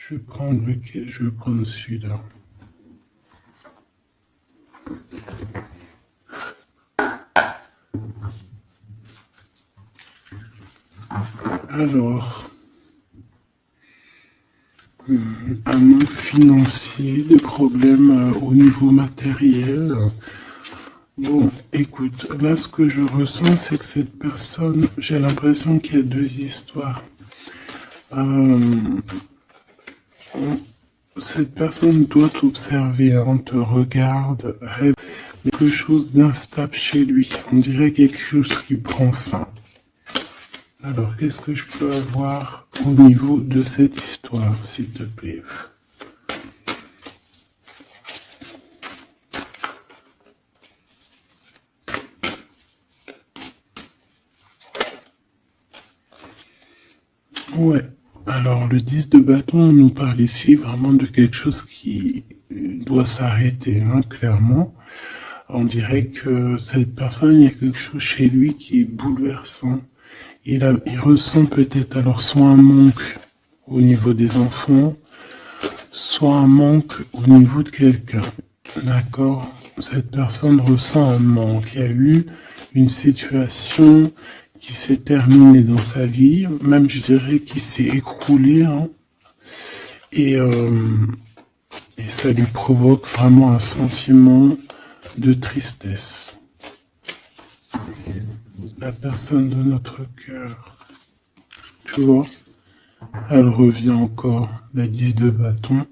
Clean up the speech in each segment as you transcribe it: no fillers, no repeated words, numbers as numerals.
Je vais prendre lequel? Je vais prendre celui-là. Alors, un manque financier, des problèmes au niveau matériel. Bon, écoute, là ce que je ressens, c'est que cette personne, j'ai l'impression qu'il y a deux histoires. Cette personne doit t'observer, hein, te regarde, rêve quelque chose d'instable chez lui. On dirait quelque chose qui prend fin. Alors, qu'est-ce que je peux avoir au niveau de cette histoire, s'il te plaît? Ouais. Alors, le 10 de bâton, on nous parle ici vraiment de quelque chose qui doit s'arrêter, hein, clairement. On dirait que cette personne, il y a quelque chose chez lui qui est bouleversant. Il ressent peut-être alors soit un manque au niveau des enfants, soit un manque au niveau de quelqu'un. D'accord? Cette personne ressent un manque. Il y a eu une situation qui s'est terminée dans sa vie, même je dirais qui s'est écroulée, hein, et ça lui provoque vraiment un sentiment de tristesse. La personne de notre cœur, tu vois, elle revient encore, la 10 de bâton,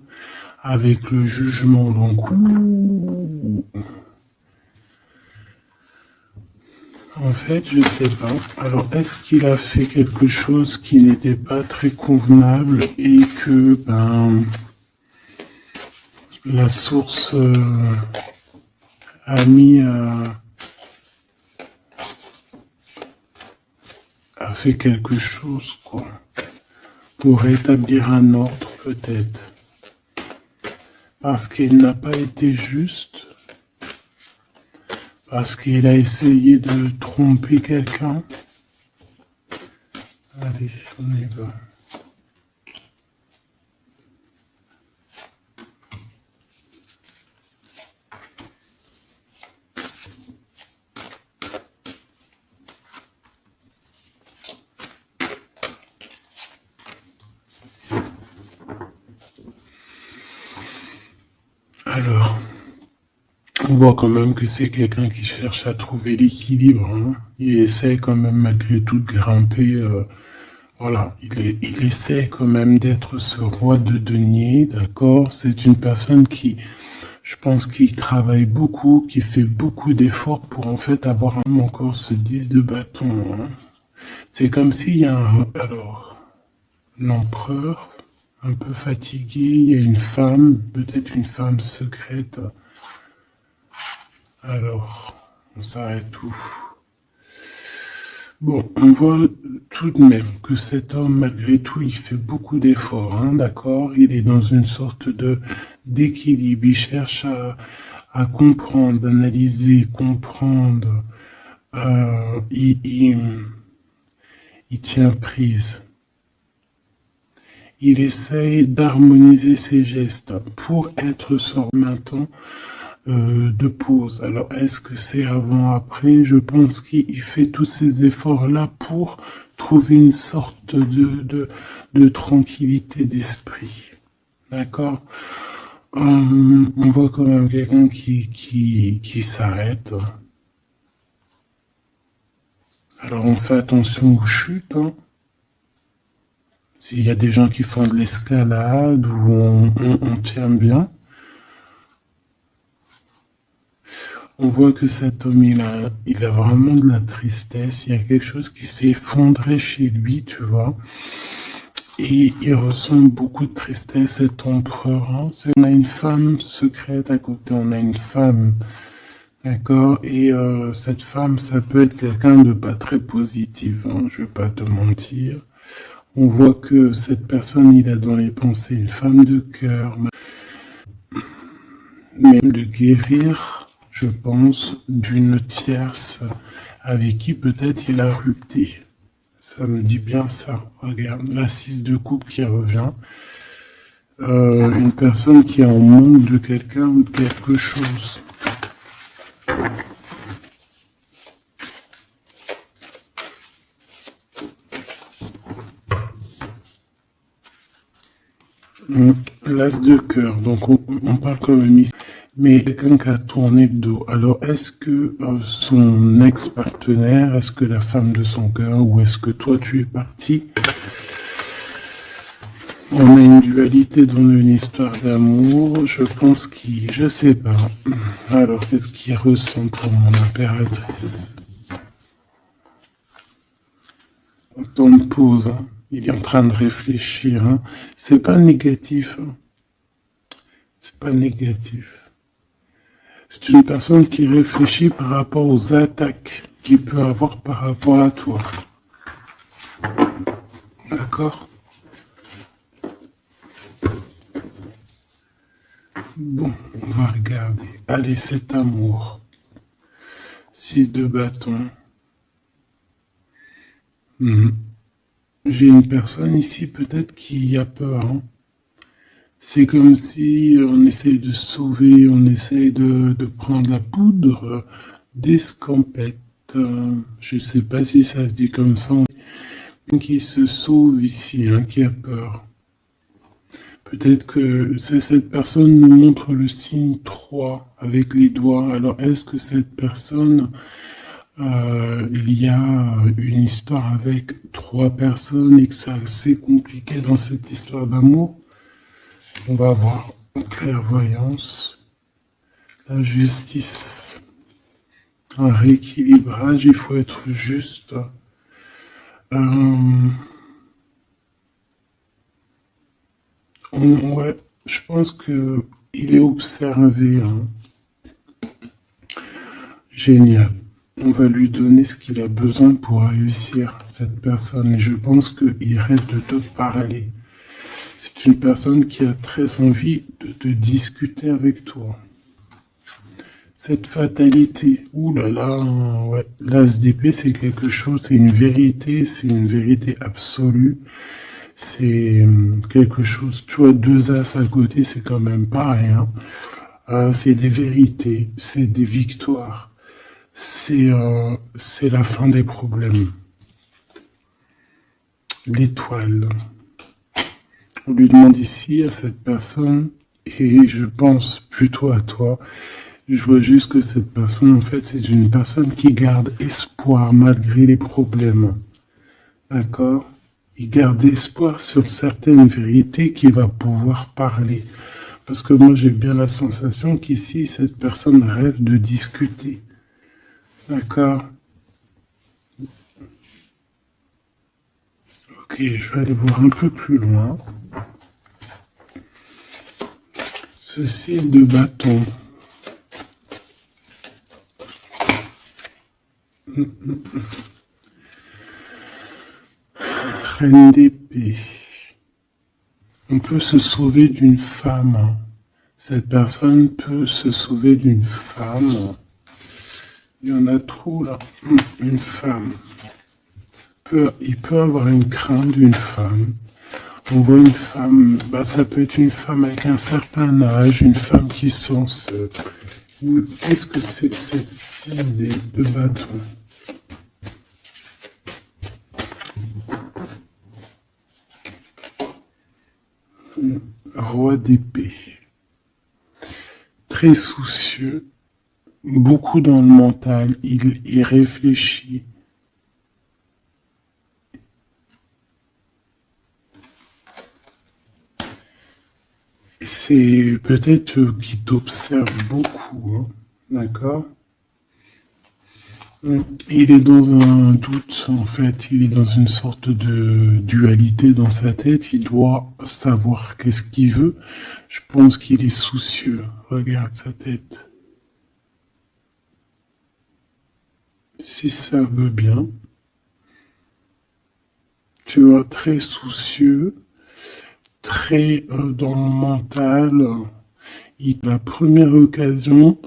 avec le jugement, donc en fait, je sais pas. Alors, est-ce qu'il a fait quelque chose qui n'était pas très convenable et que, la source a mis a fait quelque chose, quoi, pour rétablir un ordre, peut-être. Parce qu'il n'a pas été juste, parce qu'il a essayé de tromper quelqu'un. Allez, on y va. Alors, on voit quand même que c'est quelqu'un qui cherche à trouver l'équilibre, hein. Il essaie quand même malgré tout de grimper. Voilà, il essaie quand même d'être ce roi de denier, d'accord? C'est une personne qui, je pense, qui travaille beaucoup, qui fait beaucoup d'efforts pour en fait avoir encore ce 10 de bâton, hein. C'est comme s'il y a alors, l'empereur, un peu fatigué, il y a une femme, peut-être une femme secrète. Alors, on s'arrête où? Bon, on voit tout de même que cet homme, malgré tout, il fait beaucoup d'efforts, hein, d'accord? Il est dans une sorte d'équilibre. Il cherche à comprendre, analyser, comprendre. Il tient prise. Il essaye d'harmoniser ses gestes pour être sur maintenant de pause. Alors, est-ce que c'est avant, après? Je pense qu'il fait tous ces efforts-là pour trouver une sorte de tranquillité d'esprit. D'accord? On voit quand même quelqu'un qui s'arrête. Alors, on fait attention aux chutes, hein. S'il y a des gens qui font de l'escalade où on tient bien, on voit que cet homme, il a vraiment de la tristesse. Il y a quelque chose qui s'est effondré chez lui, tu vois. Et il ressent beaucoup de tristesse, cet empereur, hein. On a une femme secrète à côté, on a une femme, d'accord. Et cette femme, ça peut être quelqu'un de pas très positif, hein, je vais pas te mentir. On voit que cette personne, il a dans les pensées une femme de cœur, même de guérir, je pense, d'une tierce avec qui peut-être il a rupté. Ça me dit bien ça. Regarde, la 6 de coupe qui revient. une personne qui est en manque de quelqu'un ou de quelque chose. L'as de cœur, donc on parle quand même ici, mais quelqu'un qui a tourné le dos. Alors, est-ce que son ex-partenaire, est-ce que la femme de son cœur, ou est-ce que toi tu es parti? On a une dualité dans une histoire d'amour, je pense je sais pas. Alors, qu'est-ce qu'il ressent pour mon impératrice? En temps de pause, hein. Il est en train de réfléchir, hein. C'est pas négatif, hein. C'est pas négatif. C'est une personne qui réfléchit par rapport aux attaques qu'il peut avoir par rapport à toi. D'accord? Bon, on va regarder. Allez, cet amour. 6 de bâton. J'ai une personne ici peut-être qui a peur, hein. C'est comme si on essaye de sauver, on essaye de prendre la poudre d'escampette. Je ne sais pas si ça se dit comme ça. Qui se sauve ici, hein, qui a peur. Peut-être que cette personne nous montre le signe 3 avec les doigts. Alors, est-ce que cette personne, il y a une histoire avec 3 personnes et que c'est assez compliqué dans cette histoire d'amour? On va voir en clairvoyance, la justice, un rééquilibrage, il faut être juste. Ouais, je pense que il est observé, hein. Génial. On va lui donner ce qu'il a besoin pour réussir, cette personne. Et je pense qu'il rêve de te parler. C'est une personne qui a très envie de discuter avec toi. Cette fatalité, ouh là là, ouais, l'as d'épée, c'est quelque chose, c'est une vérité absolue. C'est quelque chose, tu vois, 2 as à côté, c'est quand même pas rien. C'est des vérités, c'est des victoires. C'est la fin des problèmes. L'étoile. On lui demande ici à cette personne, et je pense plutôt à toi, je vois juste que cette personne, en fait, c'est une personne qui garde espoir malgré les problèmes. D'accord? Il garde espoir sur certaines vérités qu'il va pouvoir parler. Parce que moi, j'ai bien la sensation qu'ici, cette personne rêve de discuter. D'accord? Ok, je vais aller voir un peu plus loin. Ce 6 de bâton. Reine d'épée. On peut se sauver d'une femme. Cette personne peut se sauver d'une femme. Il y en a trop là. Une femme. Il peut avoir une crainte d'une femme. On voit une femme, ça peut être une femme avec un certain âge, une femme qui sent seule. Qu'est-ce que c'est cette 6 de bâton? Roi d'épée. Très soucieux, beaucoup dans le mental, il réfléchit. C'est peut-être qu'il t'observe beaucoup, hein, d'accord? Il est dans un doute, en fait, il est dans une sorte de dualité dans sa tête, il doit savoir qu'est-ce qu'il veut. Je pense qu'il est soucieux, regarde sa tête. Si ça veut bien, tu vois, très soucieux, très dans le mental, la première occasion,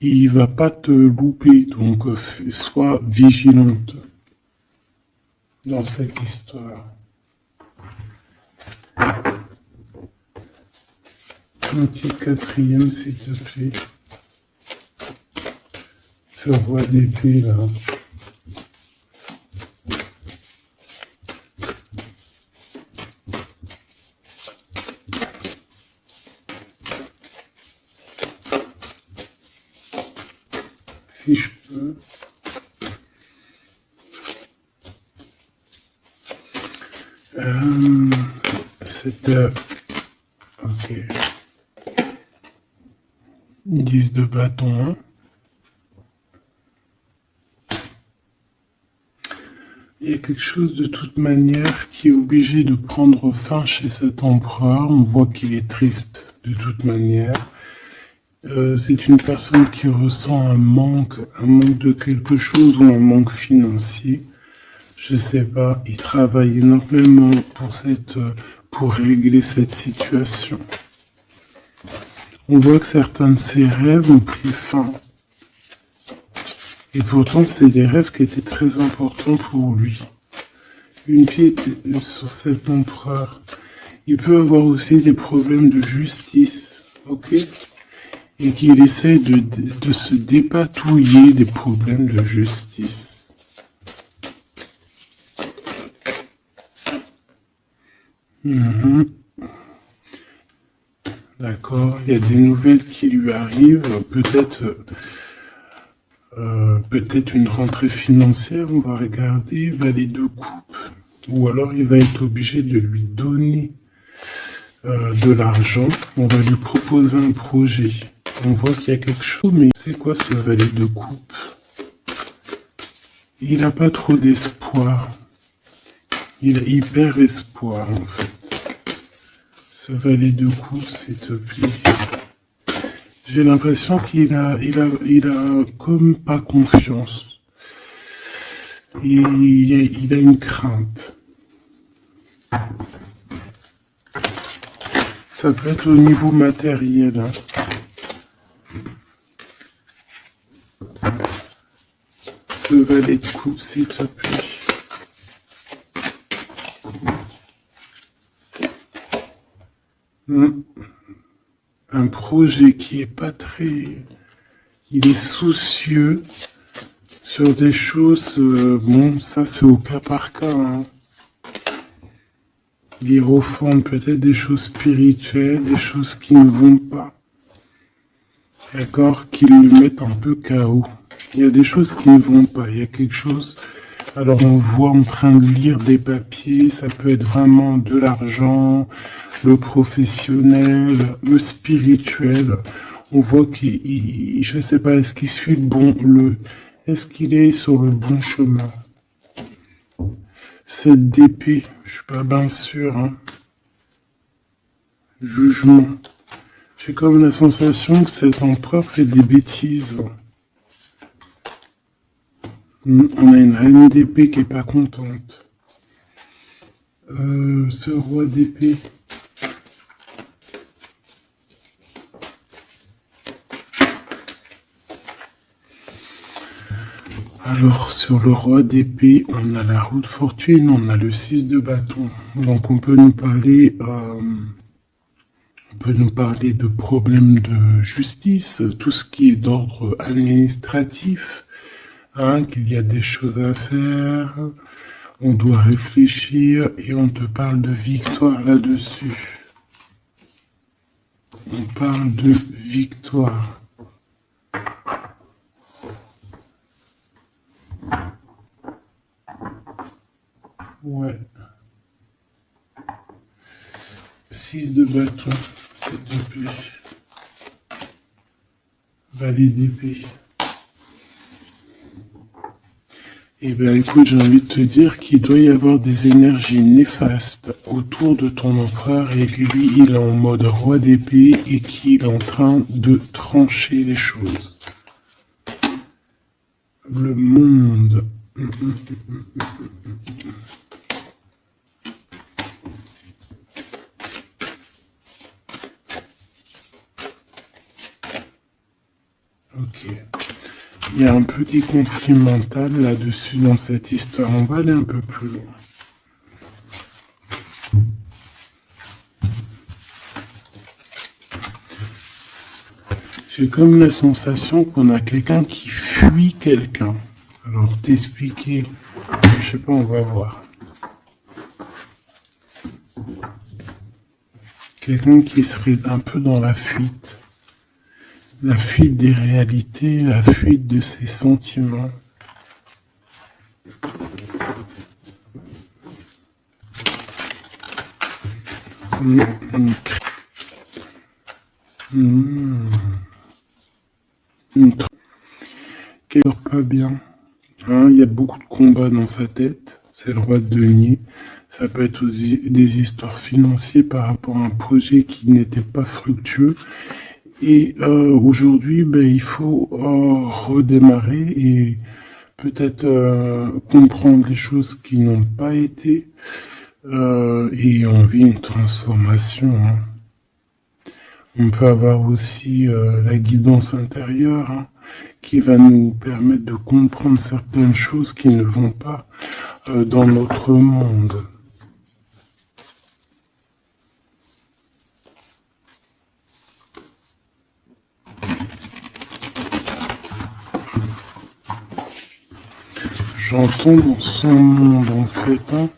il va pas te louper, donc sois vigilante dans cette histoire. un petit quatrième, s'il te plaît. Ce roi d'épée, là. Si je peux. C'était... Ok. 10 de bâton, hein. Il y a quelque chose de toute manière qui est obligé de prendre fin chez cet empereur. On voit qu'il est triste de toute manière. C'est une personne qui ressent un manque de quelque chose ou un manque financier. Je sais pas, il travaille énormément pour régler cette situation. On voit que certains de ses rêves ont pris fin. Et pourtant, c'est des rêves qui étaient très importants pour lui. Une pied sur cet empereur. Il peut avoir aussi des problèmes de justice, ok? Et qu'il essaie de se dépatouiller des problèmes de justice. D'accord, il y a des nouvelles qui lui arrivent, peut-être une rentrée financière, on va regarder, valet de coupe, ou alors il va être obligé de lui donner de l'argent, on va lui proposer un projet. On voit qu'il y a quelque chose, mais c'est quoi ce valet de coupe? Il n'a pas trop d'espoir, il a hyper espoir en fait. Ce valet de coupe, s'il te plaît. J'ai l'impression qu'il a comme pas confiance. Il a une crainte. Ça peut être au niveau matériel. Hein. Ce valet de coupe, s'il te plaît. Un projet qui est pas très... Il est soucieux sur des choses... bon, ça c'est au cas par cas. Hein. Il reforme peut-être des choses spirituelles, des choses qui ne vont pas. D'accord? Qui le mettent un peu KO. Il y a des choses qui ne vont pas. Il y a quelque chose... Alors on voit en train de lire des papiers, ça peut être vraiment de l'argent, le professionnel, le spirituel. On voit qu'il, je sais pas, est-ce qu'il suit est-ce qu'il est sur le bon chemin? Cette d'épée, je suis pas bien sûr. Hein. Jugement. J'ai comme la sensation que cet empereur fait des bêtises. On a une reine d'épée qui est pas contente. Ce roi d'épée. Alors, sur le roi d'épée, on a la roue de fortune, on a le 6 de bâton. Donc, on peut nous parler de problèmes de justice, tout ce qui est d'ordre administratif. Hein, qu'il y a des choses à faire, on doit réfléchir et on te parle de victoire là-dessus. On parle de victoire. Ouais. 6 de bâton, s'il te plaît. Valet d'épée. Eh bien, écoute, j'ai envie de te dire qu'il doit y avoir des énergies néfastes autour de ton empereur et que lui, il est en mode roi d'épée et qu'il est en train de trancher les choses. Le monde. Ok. Il y a un petit conflit mental là-dessus dans cette histoire. On va aller un peu plus loin. J'ai comme la sensation qu'on a quelqu'un qui fuit quelqu'un. Alors, t'expliquer, je sais pas, on va voir. Quelqu'un qui serait un peu dans la fuite. La fuite des réalités, la fuite de ses sentiments. Qui dort pas bien. Hein, il y a beaucoup de combats dans sa tête. C'est le roi de denier. Ça peut être aussi des histoires financières par rapport à un projet qui n'était pas fructueux. Et aujourd'hui, ben, il faut redémarrer et peut-être comprendre les choses qui n'ont pas été. Et on vit une transformation. Hein. On peut avoir aussi la guidance intérieure, hein, qui va nous permettre de comprendre certaines choses qui ne vont pas dans notre monde. J'entends dans son monde en fait, hein.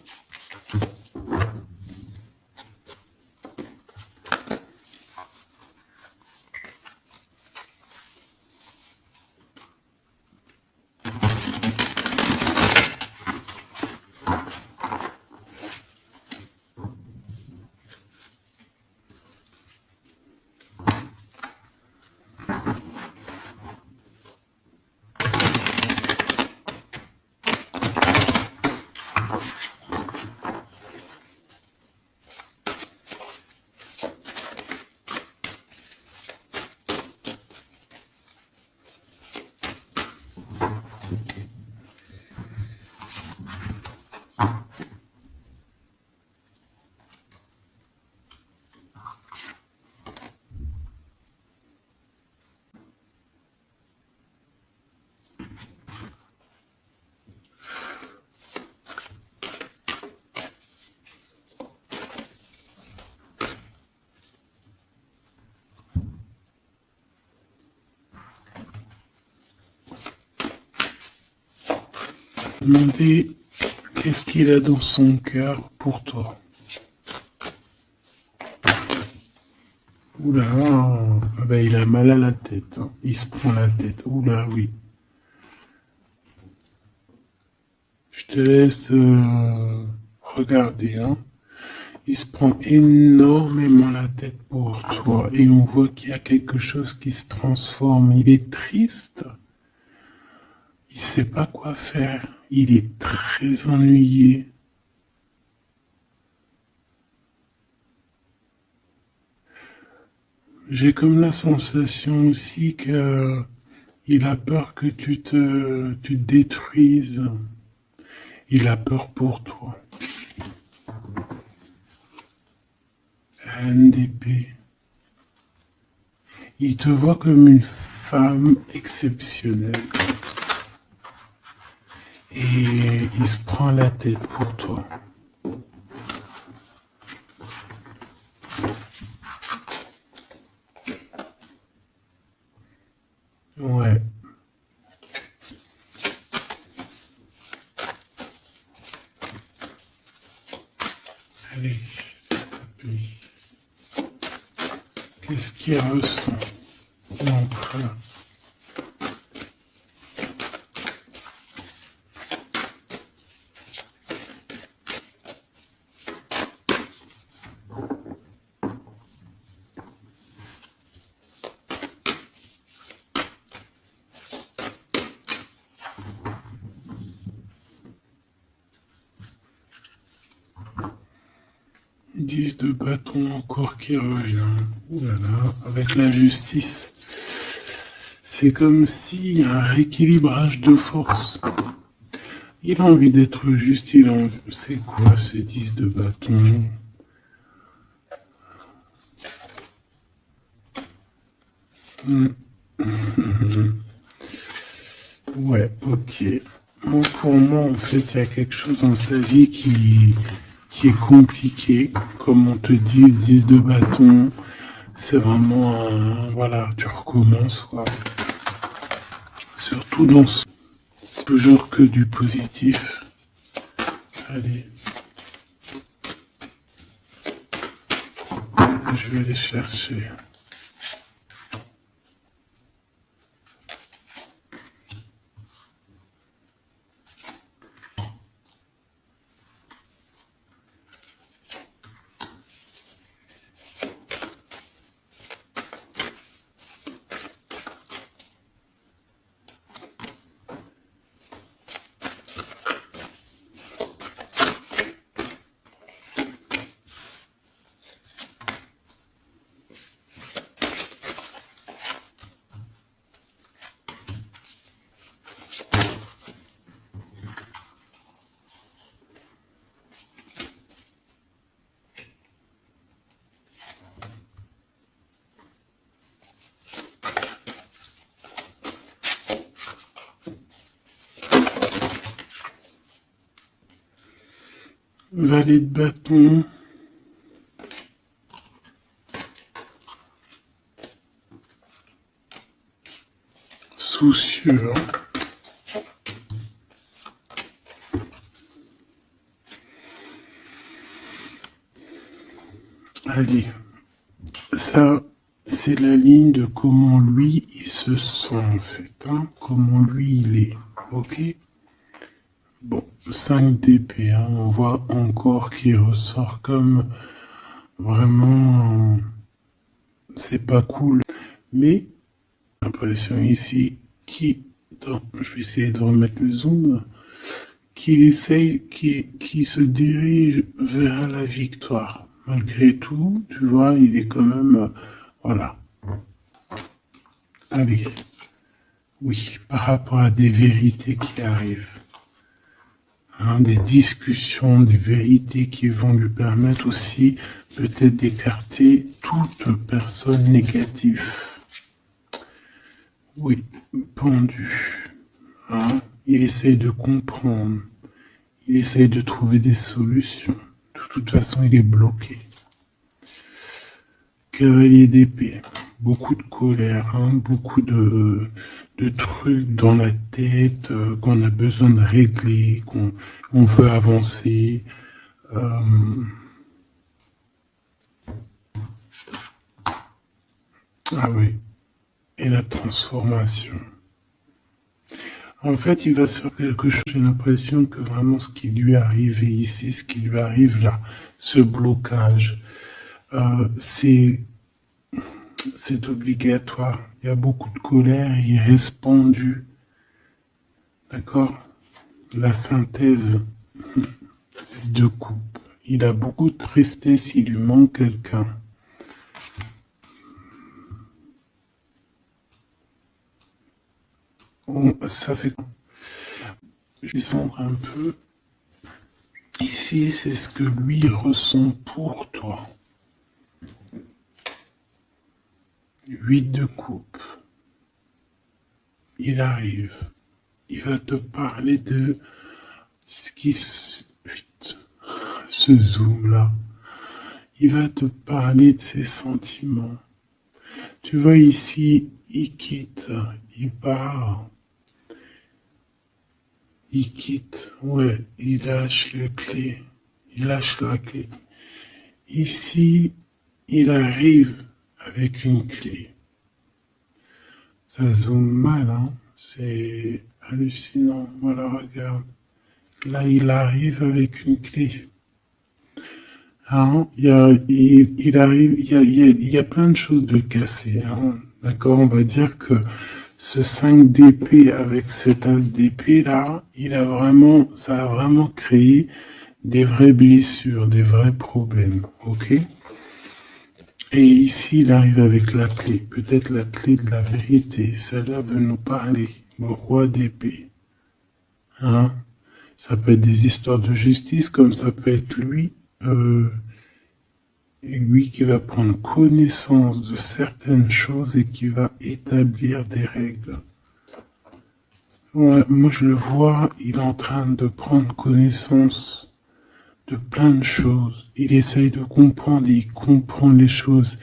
Demandez qu'est-ce qu'il a dans son cœur pour toi. Oula, ah ben il a mal à la tête, hein. Il se prend la tête. Oula, oui. Je te laisse regarder, hein. Il se prend énormément la tête pour toi et on voit qu'il y a quelque chose qui se transforme. Il est triste. Il sait pas quoi faire. Il est très ennuyé. J'ai comme la sensation aussi que il a peur que tu te détruises. Il a peur pour toi. NDP. Il te voit comme une femme exceptionnelle. Et il se prend la tête pour toi. Ouais. Allez, s'il te plaît. Qu'est-ce qu'il ressent? Entre là. Dix de bâton encore qui revient. Ouh là là, avec la justice. C'est comme s'il y a un rééquilibrage de force. Il a envie d'être juste, il a envie... C'est quoi ces 10 de bâton? Ouais, ok. Moi, pour moi, en fait, il y a quelque chose dans sa vie qui est compliqué. Comme on te dit, le 10 de bâton, c'est vraiment un, voilà, tu recommences, quoi. Surtout dans ce, c'est toujours que du positif. Allez. Je vais aller chercher. Valet de bâton. Soucieux. Allez, ça, c'est la ligne de comment lui, il se sent en fait, hein, comment lui, il est, ok? Bon, 5 d'épée, hein, on voit encore qu'il ressort comme vraiment, c'est pas cool, mais l'impression ici, attends, je vais essayer de remettre le zoom, qu'il essaye, qui se dirige vers la victoire. Malgré tout, tu vois, il est quand même, voilà. Allez, oui, par rapport à des vérités qui arrivent, hein, des discussions, des vérités qui vont lui permettre aussi peut-être d'écarter toute personne négative. Oui, pendu. Hein, il essaye de comprendre, il essaye de trouver des solutions. De toute façon, il est bloqué. Cavalier d'épée, beaucoup de colère, hein, beaucoup de trucs dans la tête qu'on a besoin de régler, qu'on veut avancer. Ah oui, et la transformation. En fait, il va sur quelque chose, j'ai l'impression que vraiment ce qui lui est arrivé ici, ce qui lui arrive là, ce blocage, c'est obligatoire. Il y a beaucoup de colère, il reste pendu. D'accord? La synthèse, 6 de coupe. Il a beaucoup de tristesse, il lui manque quelqu'un. Ça fait... Je vais descendre un peu. Ici, c'est ce que lui ressent pour toi. 8 de coupe. Il arrive. Il va te parler de ce qui se zoom là. Il va te parler de ses sentiments. Tu vois ici, il quitte, il part. Il quitte, ouais, il lâche les clés. Il lâche la clé. Ici, il arrive avec une clé. Ça zoome mal, hein. C'est hallucinant. Voilà, regarde. Là, il arrive avec une clé. Hein, il arrive, il y a plein de choses de cassées. Hein. D'accord, on va dire que ce 5 d'épée avec cet as d'épée là, ça a vraiment créé des vraies blessures, des vrais problèmes. Ok. Et ici, il arrive avec la clé, peut-être la clé de la vérité. Celle-là veut nous parler, le roi d'épée. Hein? Ça peut être des histoires de justice, comme ça peut être lui qui va prendre connaissance de certaines choses et qui va établir des règles. Ouais, moi, je le vois, il est en train de prendre connaissance de plein de choses. Il essaye de comprendre et il comprend les choses.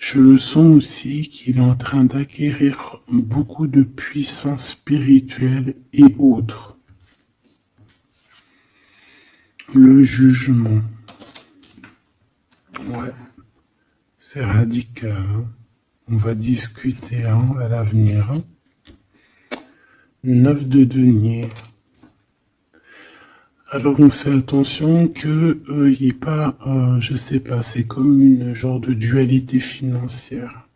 Je le sens aussi qu'il est en train d'acquérir beaucoup de puissance spirituelle et autres. Le jugement. Ouais, c'est radical. Hein. On va discuter à l'avenir. 9 de denier. Alors on fait attention que il n'y ait pas, je sais pas, c'est comme une genre de dualité financière.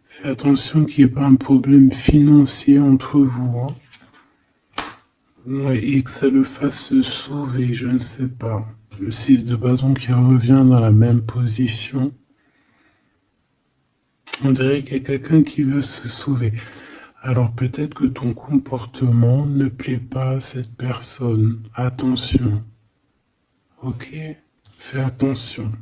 Fais attention qu'il n'y ait pas un problème financier entre vous. Hein. Ouais, et que ça le fasse se sauver, je ne sais pas. Le 6 de bâton qui revient dans la même position. On dirait qu'il y a quelqu'un qui veut se sauver. Alors peut-être que ton comportement ne plaît pas à cette personne. Attention. Ok? Fais attention.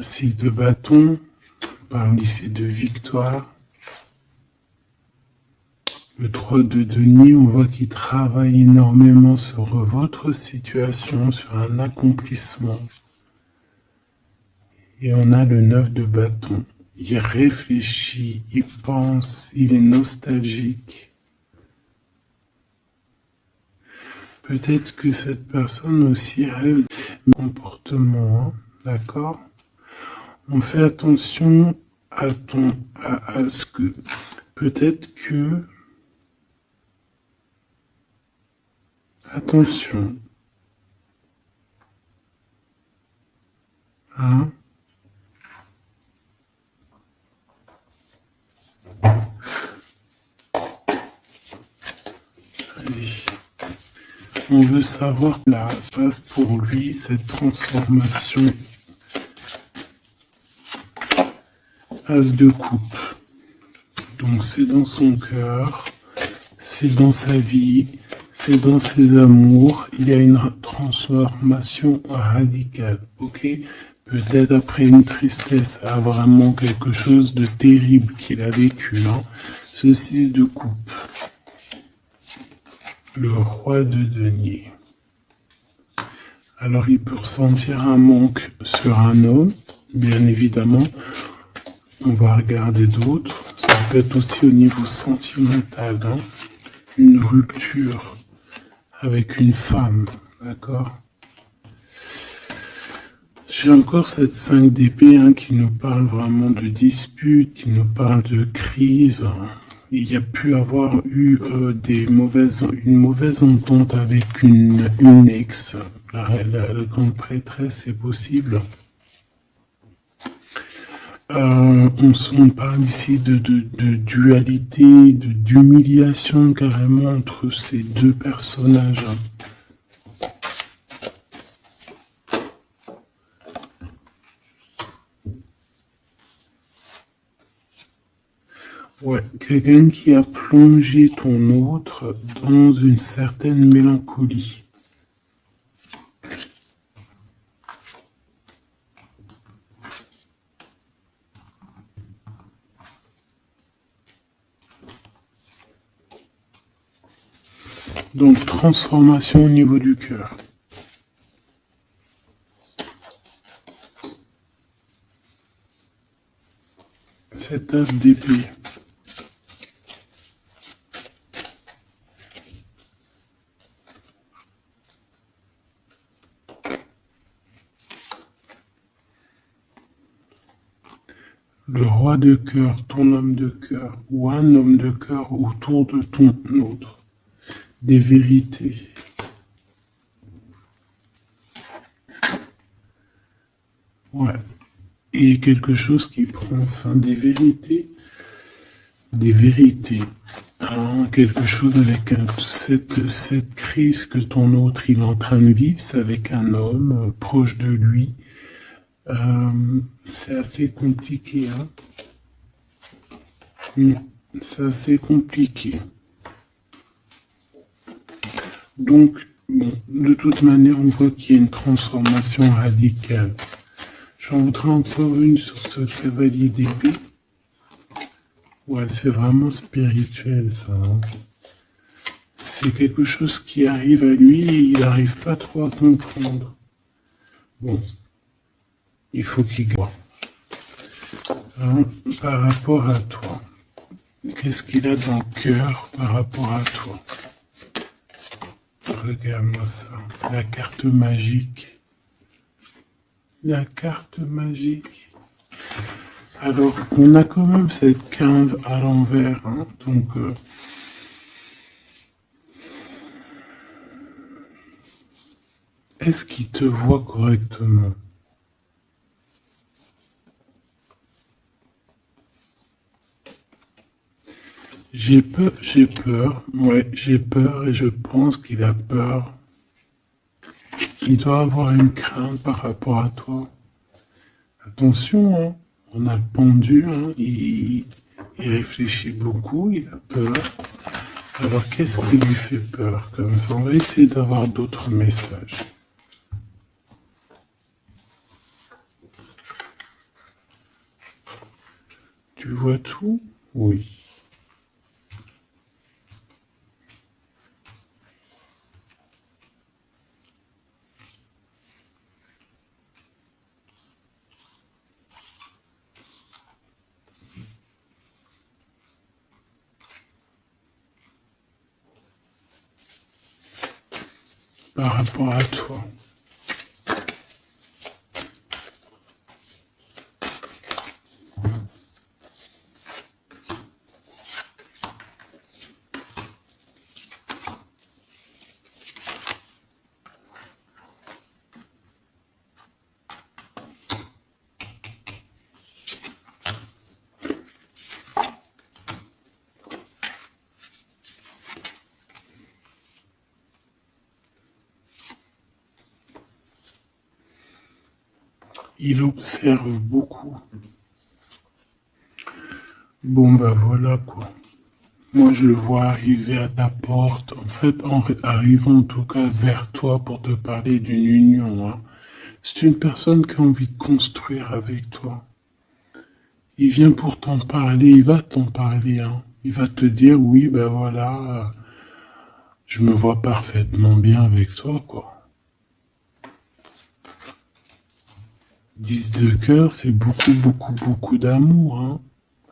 6 de bâton. On parle ici de victoire. Le 3 de denier, on voit qu'il travaille énormément sur votre situation, sur un accomplissement. Et on a le 9 de bâton. Il réfléchit, il pense, il est nostalgique. Peut-être que cette personne aussi rêve de comportement, hein, d'accord? On fait attention à ce que peut-être que attention, hein? On veut savoir là, ça passe pour lui, cette transformation. As de coupe. Donc c'est dans son cœur, c'est dans sa vie, c'est dans ses amours. Il y a une transformation radicale, ok? Peut-être après une tristesse, à vraiment quelque chose de terrible qu'il a vécu. Hein. Ce 6 de coupe. Le roi de denier. Alors il peut ressentir un manque sur un homme, bien évidemment. On va regarder d'autres. Ça peut être aussi au niveau sentimental, hein. Une rupture avec une femme, d'accord? J'ai encore cette 5 d'épée hein, qui nous parle vraiment de dispute, qui nous parle de crise. Il y a pu avoir eu une mauvaise entente avec une ex. La grande prêtresse, c'est possible. On parle ici de dualité, d'humiliation carrément entre ces deux personnages. Ouais, quelqu'un qui a plongé ton autre dans une certaine mélancolie. Donc, transformation au niveau du cœur. Cette as d'épée. Le roi de cœur, ton homme de cœur, ou un homme de cœur autour de ton autre. Des vérités. Ouais. Et quelque chose qui prend fin, des vérités. Des vérités. Hein, quelque chose avec cette crise que ton autre il est en train de vivre, c'est avec un homme proche de lui. C'est assez compliqué. Hein. C'est assez compliqué. Donc, bon, de toute manière, on voit qu'il y a une transformation radicale. J'en voudrais encore une sur ce cavalier d'épée. Ouais, c'est vraiment spirituel, ça. Hein. c'est quelque chose qui arrive à lui et il n'arrive pas trop à comprendre. Bon, il faut qu'il gagne. Par rapport à toi, qu'est-ce qu'il a dans le cœur par rapport à toi? Regarde-moi ça, la carte magique. La carte magique. Alors, on a quand même cette 15 à l'envers, hein, donc... est-ce qu'il te voit correctement? J'ai peur, ouais, j'ai peur et je pense qu'il a peur. Il doit avoir une crainte par rapport à toi. Attention, hein, on a le pendu, hein, il réfléchit beaucoup, il a peur. Alors qu'est-ce qui lui fait peur comme ça? On va essayer d'avoir d'autres messages. Tu vois tout? Oui. Par rapport à toi. Il observe beaucoup. Bon bah voilà quoi. Moi je le vois arriver à ta porte, en fait en arrivant en tout cas vers toi pour te parler d'une union. Hein. C'est une personne qui a envie de construire avec toi. Il vient pour t'en parler, il va t'en parler. Hein. Il va te dire oui ben voilà, je me vois parfaitement bien avec toi quoi. 10 de cœur, c'est beaucoup d'amour. Hein.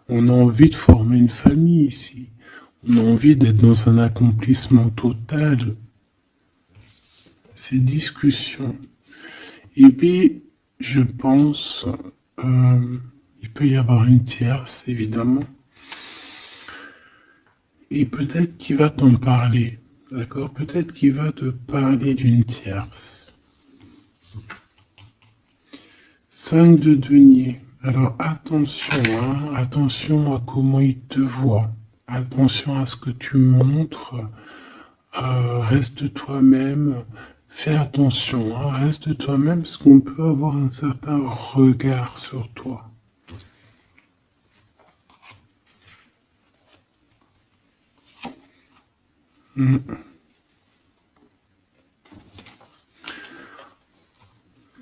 On a envie de former une famille ici. On a envie d'être dans un accomplissement total. Ces discussions. Et puis, je pense, il peut y avoir une tierce, évidemment. Et peut-être qu'il va t'en parler. D'accord? Peut-être qu'il va te parler d'une tierce. 5 de denier. Alors attention, hein, attention à comment il te voit. Attention à ce que tu montres. Reste toi-même. Fais attention, hein, reste toi-même parce qu'on peut avoir un certain regard sur toi.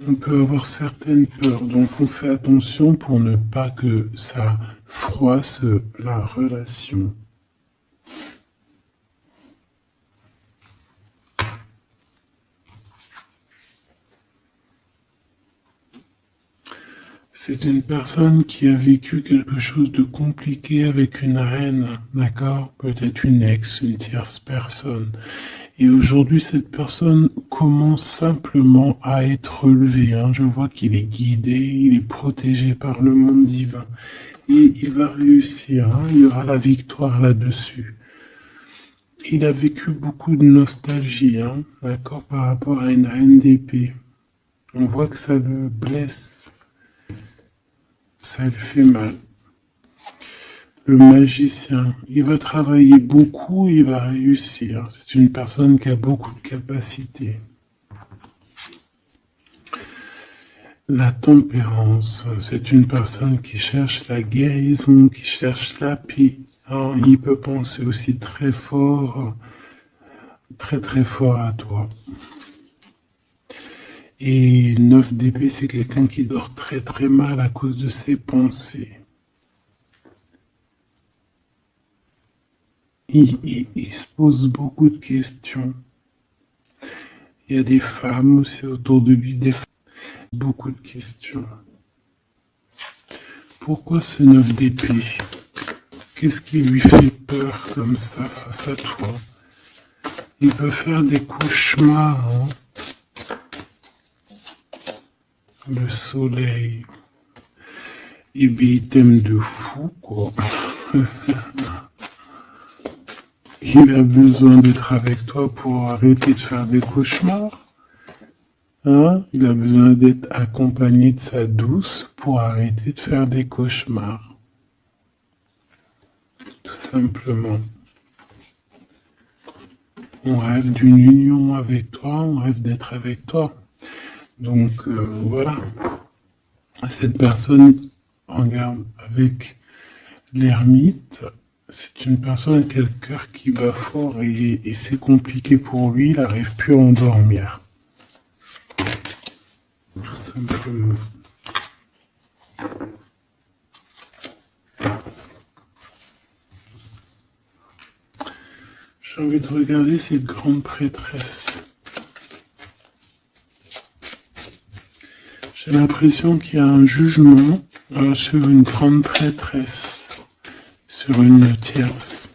On peut avoir certaines peurs, donc on fait attention pour ne pas que ça froisse la relation. C'est une personne qui a vécu quelque chose de compliqué avec une reine, d'accord? Peut-être une ex, une tierce personne. Et aujourd'hui, cette personne commence simplement à être relevée. Hein. Je vois qu'il est guidé, il est protégé par le monde divin. Et il va réussir, hein. Il y aura la victoire là-dessus. Il a vécu beaucoup de nostalgie, hein, d'accord, par rapport à une reine d'épée. On voit que ça le blesse. Ça lui fait mal. Le magicien, il va travailler beaucoup, il va réussir. C'est une personne qui a beaucoup de capacités. La tempérance, c'est une personne qui cherche la guérison, qui cherche la paix. Alors, il peut penser aussi très fort à toi. Et 9 d'épée, c'est quelqu'un qui dort très mal à cause de ses pensées. il se pose beaucoup de questions. Il y a des femmes aussi autour de lui, beaucoup de questions. Pourquoi ce 9 d'épée? Qu'est-ce qui lui fait peur comme ça face à toi? Il peut faire des cauchemars, hein? Le soleil. Et bien, il t'aime de fou, quoi. Il a besoin d'être avec toi pour arrêter de faire des cauchemars. Hein? Il a besoin d'être accompagné de sa douce pour arrêter de faire des cauchemars. Tout simplement. On rêve d'une union avec toi, on rêve d'être avec toi. Donc voilà. Cette personne, regarde, avec l'ermite, c'est une personne qui a le cœur qui bat fort et c'est compliqué pour lui, il n'arrive plus à endormir. Tout simplement. J'ai envie de regarder cette grande prêtresse. J'ai l'impression qu'il y a un jugement sur une grande prêtresse, sur une tierce.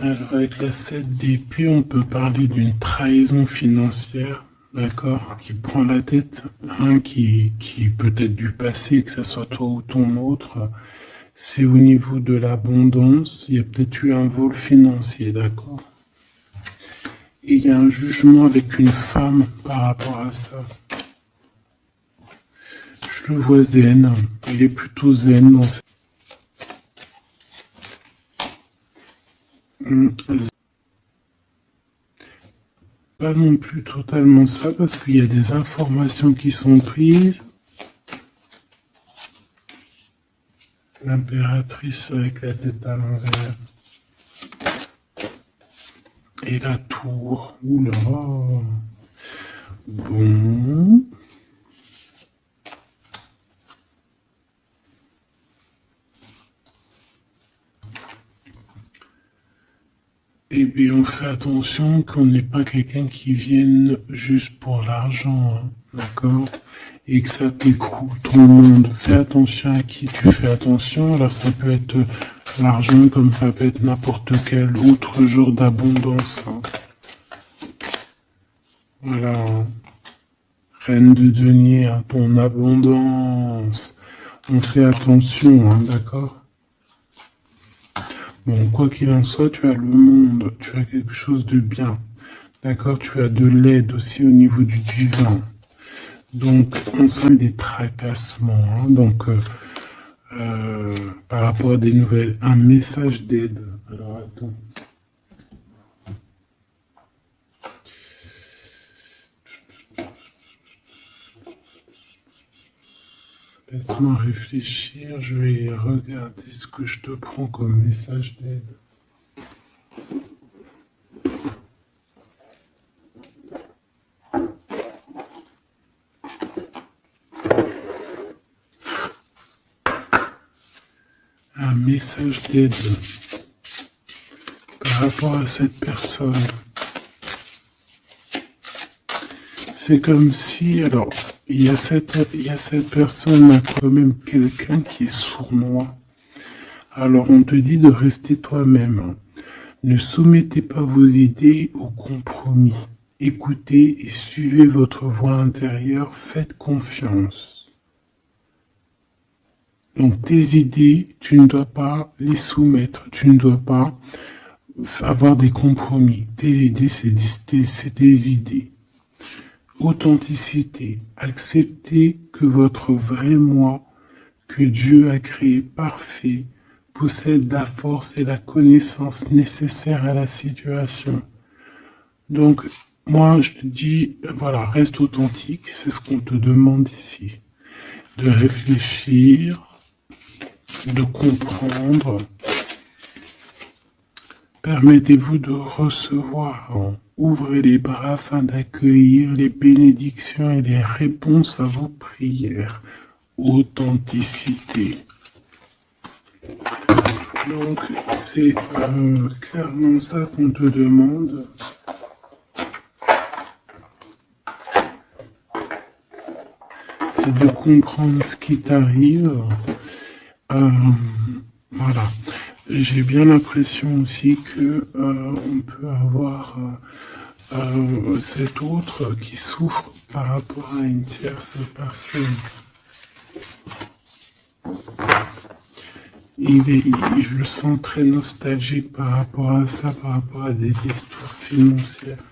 Alors avec la 7 d'épée, on peut parler d'une trahison financière, d'accord, qui prend la tête, hein, qui peut être du passé, que ce soit toi ou ton autre. C'est au niveau de l'abondance, il y a peut-être eu un vol financier, d'accord. Et il y a un jugement avec une femme par rapport à ça. Je le vois zen, il est plutôt zen dans cette... Pas non plus totalement ça, parce qu'il y a des informations qui sont prises. L'impératrice avec la tête à l'envers. Et la tour. Oula. Bon. Eh bien, on fait attention qu'on n'ait pas quelqu'un qui vienne juste pour l'argent, hein, d'accord? Et que ça t'écroule tout le monde. Fais attention à qui tu fais attention. Là, ça peut être l'argent comme ça peut être n'importe quel autre genre d'abondance. Hein. Voilà. Reine de denier, hein, ton abondance. On fait attention, hein, d'accord? Bon, quoi qu'il en soit, tu as le monde, tu as quelque chose de bien. D'accord? Tu as de l'aide aussi au niveau du divin. Donc, on sent des tracassements. Hein, donc, par rapport à des nouvelles, un message d'aide. Alors, attends. Laisse-moi réfléchir, je vais regarder ce que je te prends comme message d'aide. Un message d'aide par rapport à cette personne. C'est comme si, alors, il y a cette personne, quand même quelqu'un qui est sournois. Alors on te dit de rester toi-même. Ne soumettez pas vos idées au compromis. Écoutez et suivez votre voix intérieure, faites confiance. Donc tes idées, tu ne dois pas les soumettre, tu ne dois pas avoir des compromis. Tes idées, c'est tes idées. Authenticité, acceptez que votre vrai moi, que Dieu a créé parfait, possède la force et la connaissance nécessaires à la situation. Donc, moi, je te dis, voilà, reste authentique, c'est ce qu'on te demande ici. De réfléchir, de comprendre. Permettez-vous de recevoir. Ouvrez les bras afin d'accueillir les bénédictions et les réponses à vos prières. Authenticité. Donc, c'est clairement ça qu'on te demande. C'est de comprendre ce qui t'arrive. Voilà. J'ai bien l'impression aussi que on peut avoir cet autre qui souffre par rapport à une tierce personne. Je le sens très nostalgique par rapport à ça, par rapport à des histoires financières.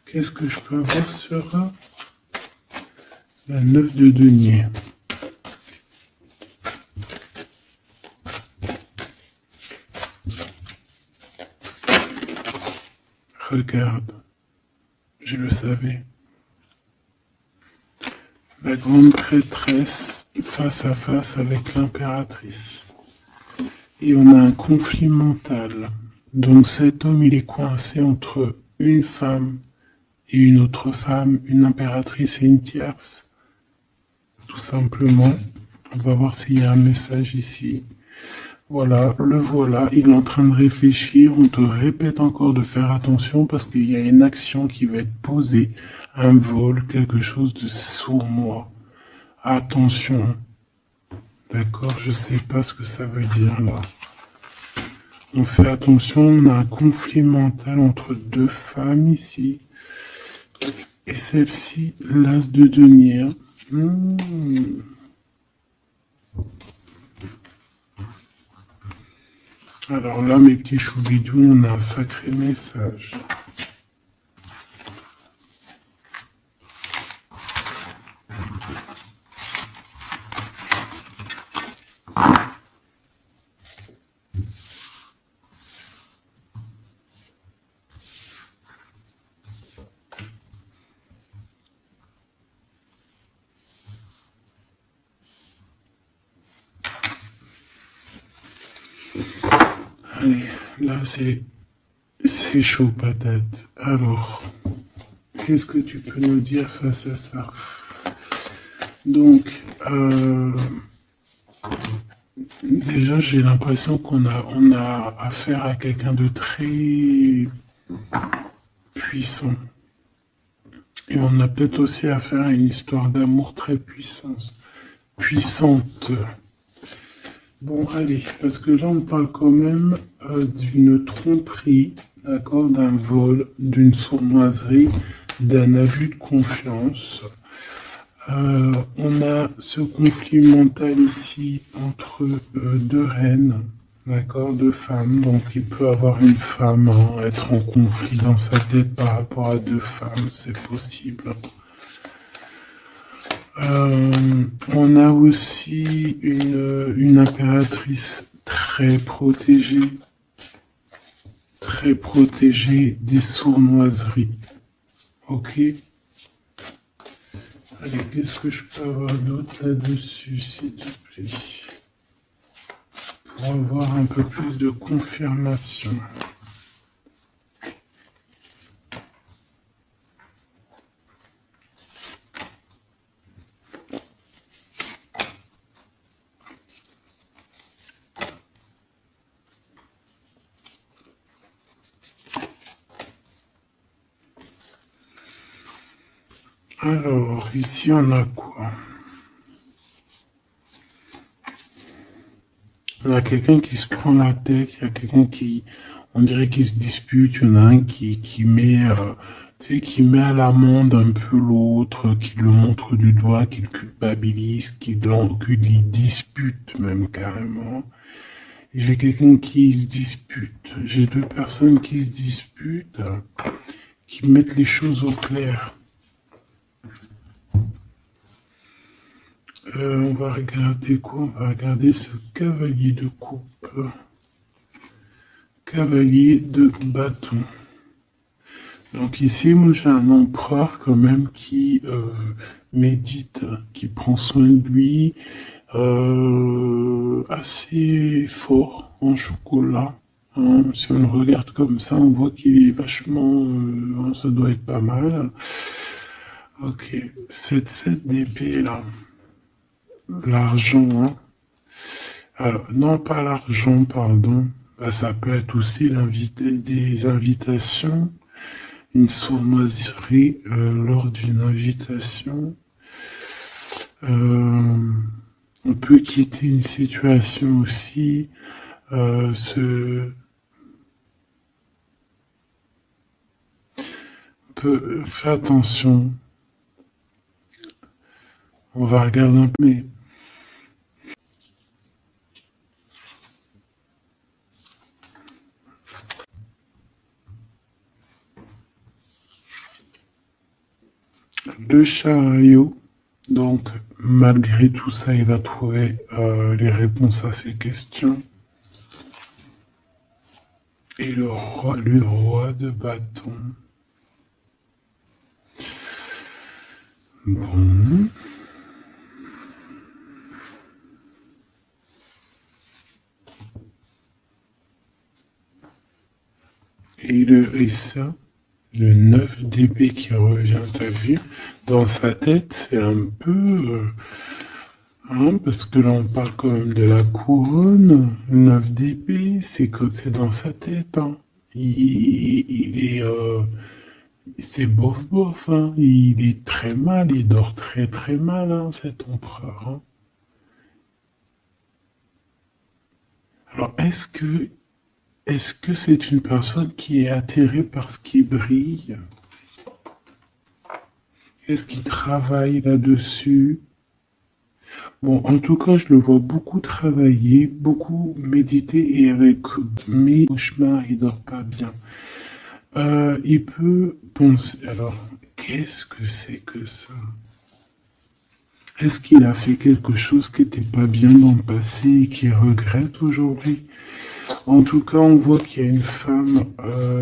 Qu'est-ce que je peux avoir sur la 9 de denier? Regarde, je le savais. La grande prêtresse face à face avec l'impératrice. Et on a un conflit mental. Donc cet homme, il est coincé entre une femme et une autre femme, une impératrice et une tierce. Tout simplement. On va voir s'il y a un message ici. Voilà, le voilà, il est en train de réfléchir, on te répète encore de faire attention parce qu'il y a une action qui va être posée, un vol, quelque chose de sournois. Attention, d'accord, je sais pas ce que ça veut dire là. On fait attention, on a un conflit mental entre deux femmes ici. Et celle-ci, l'as de denier. Alors là, mes petits choubidous, on a un sacré message. Allez, là c'est chaud patate. Alors, qu'est-ce que tu peux nous dire face à ça? Donc, déjà j'ai l'impression qu'on a affaire à quelqu'un de très puissant. Et on a peut-être aussi affaire à une histoire d'amour très puissante. Bon, allez, parce que là, on parle quand même d'une tromperie, d'accord, d'un vol, d'une sournoiserie, d'un abus de confiance. On a ce conflit mental ici entre deux reines, d'accord, deux femmes. Donc, il peut avoir une femme, être en conflit dans sa tête par rapport à deux femmes, c'est possible. On a aussi une impératrice très protégée des sournoiseries. Ok? Allez, qu'est-ce que je peux avoir d'autre là-dessus, s'il te plaît? Pour avoir un peu plus de confirmation. Alors, ici, on a quoi? On a quelqu'un qui se prend la tête, il y a quelqu'un qui, on dirait qu'il se dispute, il y en a un qui met, qui met à l'amende un peu l'autre, qui le montre du doigt, qui le culpabilise, qui le dispute même carrément. Et j'ai quelqu'un qui se dispute. J'ai deux personnes qui se disputent, qui mettent les choses au clair. On va regarder quoi? On va regarder ce cavalier de coupe. Cavalier de bâton. Donc ici, moi j'ai un empereur quand même qui médite, qui prend soin de lui, assez fort en chocolat. Hein. Si on le regarde comme ça, on voit qu'il est vachement... ça doit être pas mal. Ok, cette 7 d'épée là, l'argent, hein. Alors, non, pas l'argent, pardon. Bah, ça peut être aussi des invitations, une sournoiserie lors d'une invitation. On peut quitter une situation aussi, faire attention. On va regarder un peu, mais le chariot. Donc, malgré tout ça, il va trouver les réponses à ses questions. Et le roi de bâton. Bon. Et ça, le 9 d'épée qui revient, t'as vu? Dans sa tête, c'est un peu... hein, parce que là, on parle quand même de la couronne. Le 9 d'épée, c'est dans sa tête. Hein. Il est... c'est bof bof. Hein. Il est très mal. Il dort très très mal, hein, cet empereur. Hein. Alors, est-ce que c'est une personne qui est attirée par ce qui brille? Est-ce qu'il travaille là-dessus? Bon, en tout cas, je le vois beaucoup travailler, beaucoup méditer et avec mes cauchemars, il dort pas bien. Il peut penser... Alors, qu'est-ce que c'est que ça? Est-ce qu'il a fait quelque chose qui n'était pas bien dans le passé et qu'il regrette aujourd'hui? En tout cas, on voit qu'il y a une femme,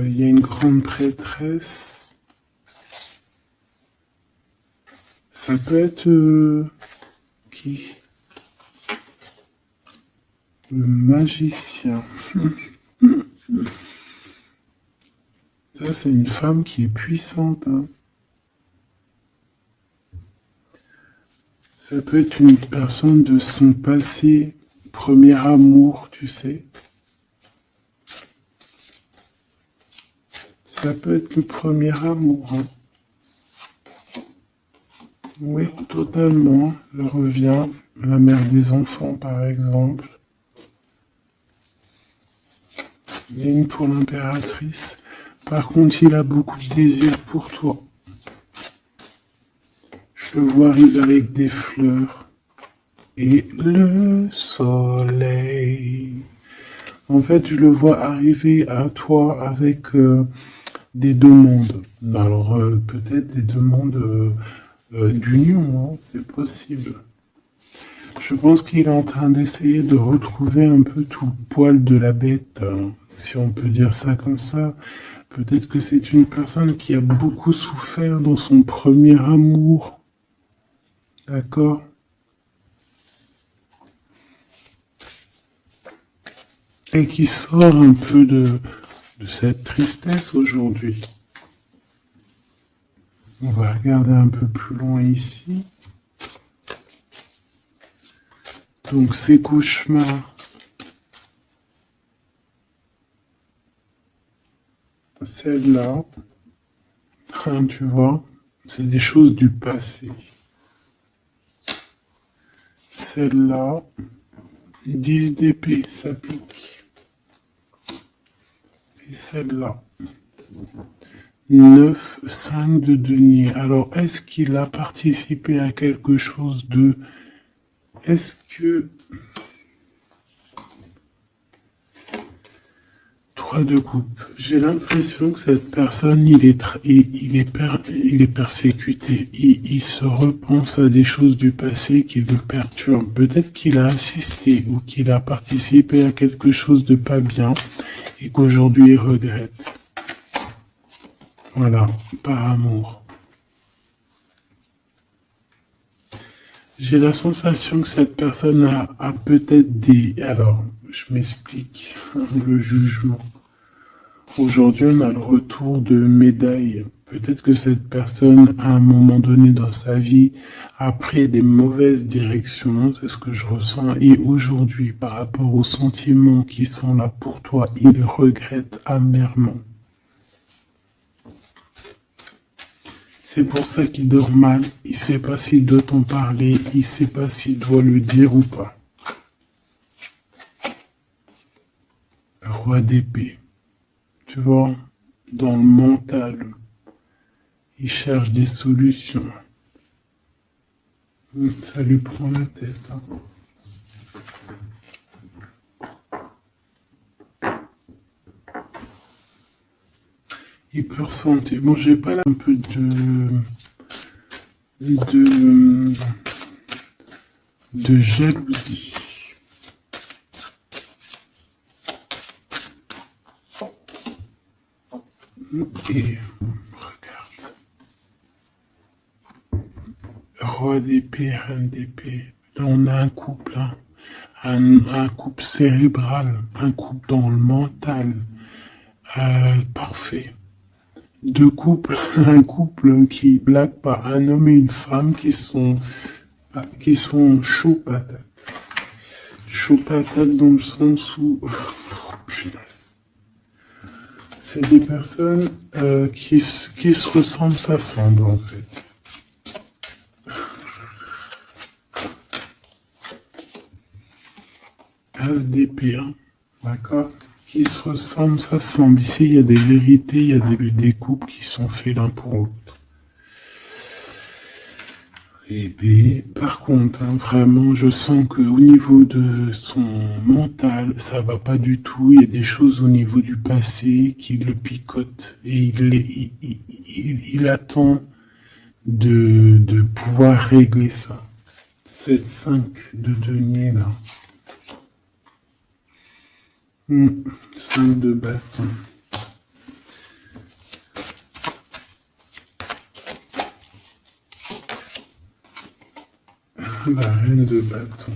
il y a une grande prêtresse. Ça peut être qui? Le magicien. Ça, c'est une femme qui est puissante. Hein. Ça peut être une personne de son passé, premier amour, tu sais. Ça peut être le premier amour. Hein. Oui, totalement. Elle revient. La mère des enfants, par exemple. Il y a une pour l'impératrice. Par contre, il a beaucoup de désir pour toi. Je le vois arriver avec des fleurs. Et le soleil. En fait, je le vois arriver à toi avec des demandes. Alors, peut-être des demandes d'union, hein, c'est possible. Je pense qu'il est en train d'essayer de retrouver un peu tout le poil de la bête, hein, si on peut dire ça comme ça. Peut-être que c'est une personne qui a beaucoup souffert dans son premier amour. D'accord? Et qui sort un peu de cette tristesse aujourd'hui. On va regarder un peu plus loin ici. Donc ces cauchemars. Celle-là, hein, tu vois, c'est des choses du passé. Celle-là, 10 d'épée, ça pique. Et celle-là, 9, 5 de denier. Alors, est-ce qu'il a participé à quelque chose de... Est-ce que... 3 de coupe. J'ai l'impression que cette personne, il est persécuté. Il se repense à des choses du passé qui le perturbent. Peut-être qu'il a assisté ou qu'il a participé à quelque chose de pas bien et qu'aujourd'hui il regrette. Voilà, par amour. J'ai la sensation que cette personne a peut-être des... Alors, je m'explique, le jugement. Aujourd'hui, on a le retour de médaille. Peut-être que cette personne, à un moment donné dans sa vie, a pris des mauvaises directions, c'est ce que je ressens. Et aujourd'hui, par rapport aux sentiments qui sont là pour toi, il regrette amèrement. C'est pour ça qu'il dort mal. Il ne sait pas s'il doit t'en parler. Il ne sait pas s'il doit le dire ou pas. Roi d'épée. Tu vois, dans le mental, il cherche des solutions. Ça lui prend la tête. Hein. Il peut ressentir. Bon, j'ai pas là un peu de, de jalousie. Et regarde. Roi d'épée, reine d'épée. Là, on a un couple, hein. Un couple cérébral, un couple dans le mental. Parfait. Deux couples, un couple qui blague pas, un homme et une femme qui sont chauds patates. Chauds patates dans le sens où, oh, punaise. C'est des personnes qui se ressemblent, s'assemblent en fait. As d'épée, hein, d'accord? Qui se ressemblent, s'assemblent. Ici, il y a des vérités, il y a des couples qui sont faits l'un pour l'autre. Et puis, par contre, hein, vraiment, je sens qu'au niveau de son mental, ça va pas du tout. Il y a des choses au niveau du passé qui le picotent et il attend de pouvoir régler ça. Cette 5 de denier là. 5 de bâton. La reine de bâton.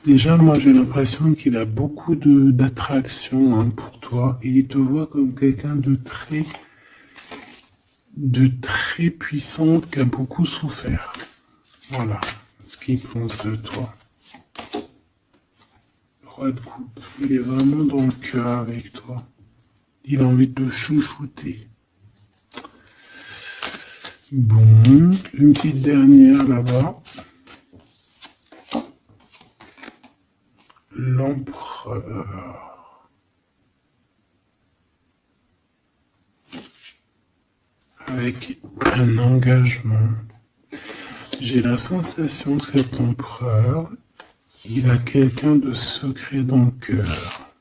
Déjà, moi, j'ai l'impression qu'il a beaucoup d'attraction hein, pour toi et il te voit comme quelqu'un de très puissante qui a beaucoup souffert. Voilà ce qu'il pense de toi. Roi de coupe, il est vraiment dans le cœur avec toi. Il a envie de te chouchouter. Bon, une petite dernière là-bas. L'empereur. Avec un engagement. J'ai la sensation que cet empereur, il a quelqu'un de secret dans le cœur.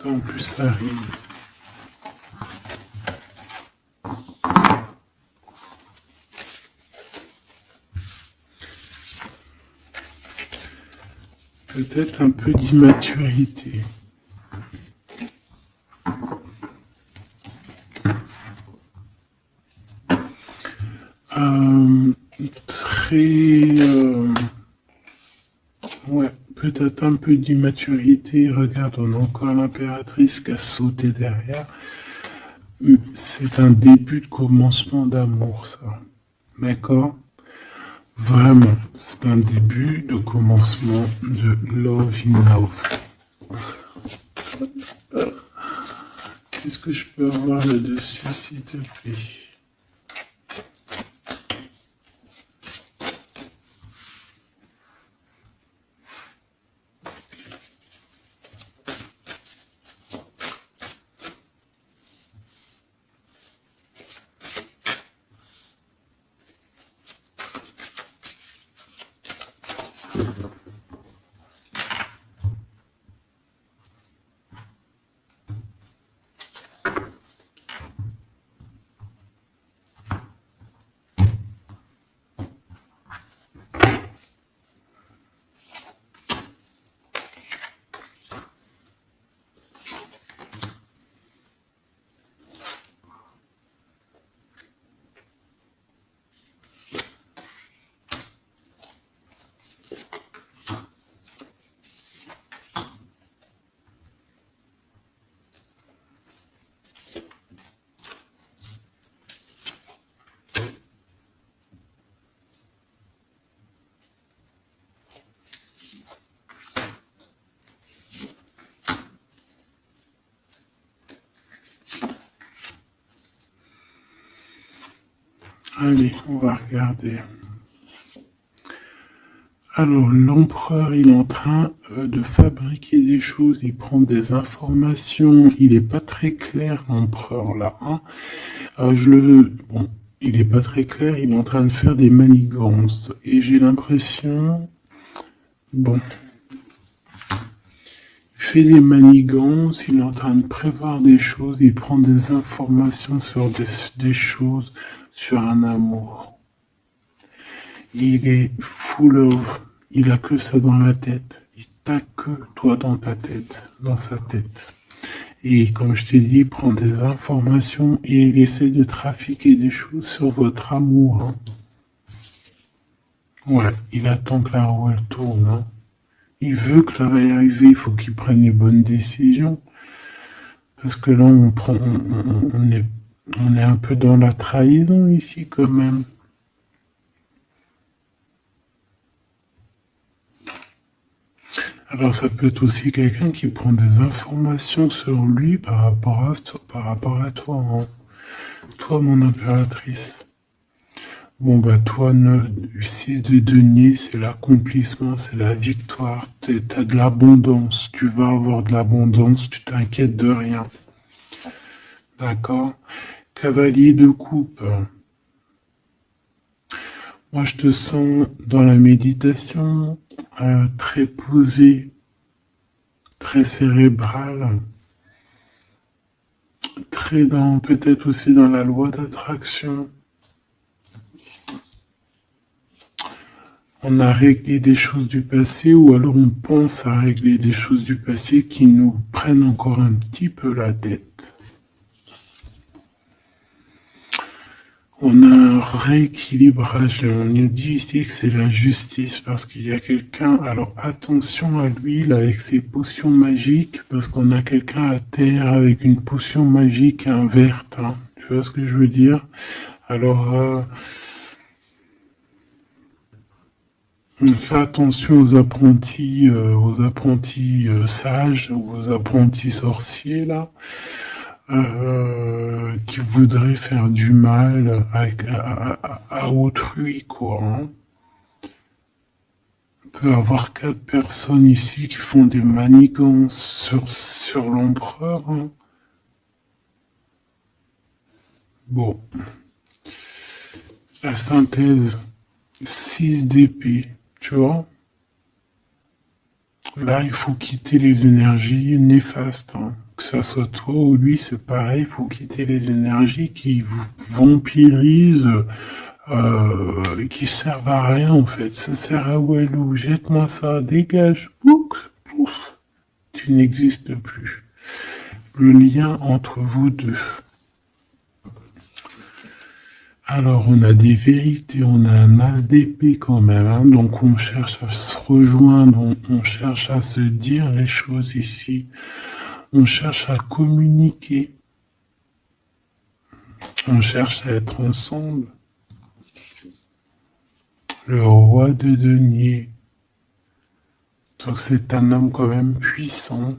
En plus, ça rime. Peut-être un peu d'immaturité. Très... ouais, peut-être un peu d'immaturité. Regarde, on a encore l'impératrice qui a sauté derrière. C'est un début de commencement d'amour, ça. D'accord? Vraiment, c'est un début de commencement de love in love. Qu'est-ce que je peux avoir là-dessus, s'il te plaît? Allez, on va regarder. Alors, l'empereur, il est en train de fabriquer des choses, il prend des informations, il est pas très clair, l'empereur, là, hein. Bon, il est pas très clair, il est en train de faire des manigances, et j'ai l'impression, bon, il fait des manigances, il est en train de prévoir des choses, il prend des informations sur des choses, sur un amour. Il est full of, il a que ça dans la tête. Il t'a que toi dans ta tête, dans sa tête. Et comme je t'ai dit, il prend des informations et il essaie de trafiquer des choses sur votre amour. Hein. Ouais, il attend que la roue elle tourne. Hein. Il veut que ça va y arriver, il faut qu'il prenne les bonnes décisions. Parce que là, on est un peu dans la trahison ici quand même. Alors ça peut être aussi quelqu'un qui prend des informations sur lui par rapport à toi, hein. Toi, mon impératrice. Bon bah toi, 6 de denier, c'est l'accomplissement, c'est la victoire, t'as de l'abondance, tu vas avoir de l'abondance, tu t'inquiètes de rien. D'accord? Cavalier de coupe. Moi, je te sens dans la méditation, très posé, très cérébral, très dans, peut-être aussi dans la loi d'attraction. On a réglé des choses du passé ou alors on pense à régler des choses du passé qui nous prennent encore un petit peu la tête. On a un rééquilibrage. On nous dit ici que c'est la justice parce qu'il y a quelqu'un. Alors attention à lui là, avec ses potions magiques parce qu'on a quelqu'un à terre avec une potion magique verte. Hein. Tu vois ce que je veux dire? Alors fais attention aux apprentis sages, aux apprentis sorciers là. Qui voudrait faire du mal à autrui, quoi. Hein. On peut avoir 4 personnes ici qui font des manigances sur l'empereur. Hein. Bon. La synthèse, 6 d'épée, tu vois. Là, il faut quitter les énergies néfastes. Hein. Que ça soit toi ou lui, c'est pareil, il faut quitter les énergies qui vous vampirisent, qui servent à rien en fait. Ça sert à Walou, jette-moi ça, dégage, pouf, pouf, tu n'existes plus. Le lien entre vous deux. Alors on a des vérités, on a un as d'épée quand même, hein, donc on cherche à se rejoindre, on cherche à se dire les choses ici, on cherche à communiquer, on cherche à être ensemble. Le roi de denier, donc c'est un homme quand même puissant,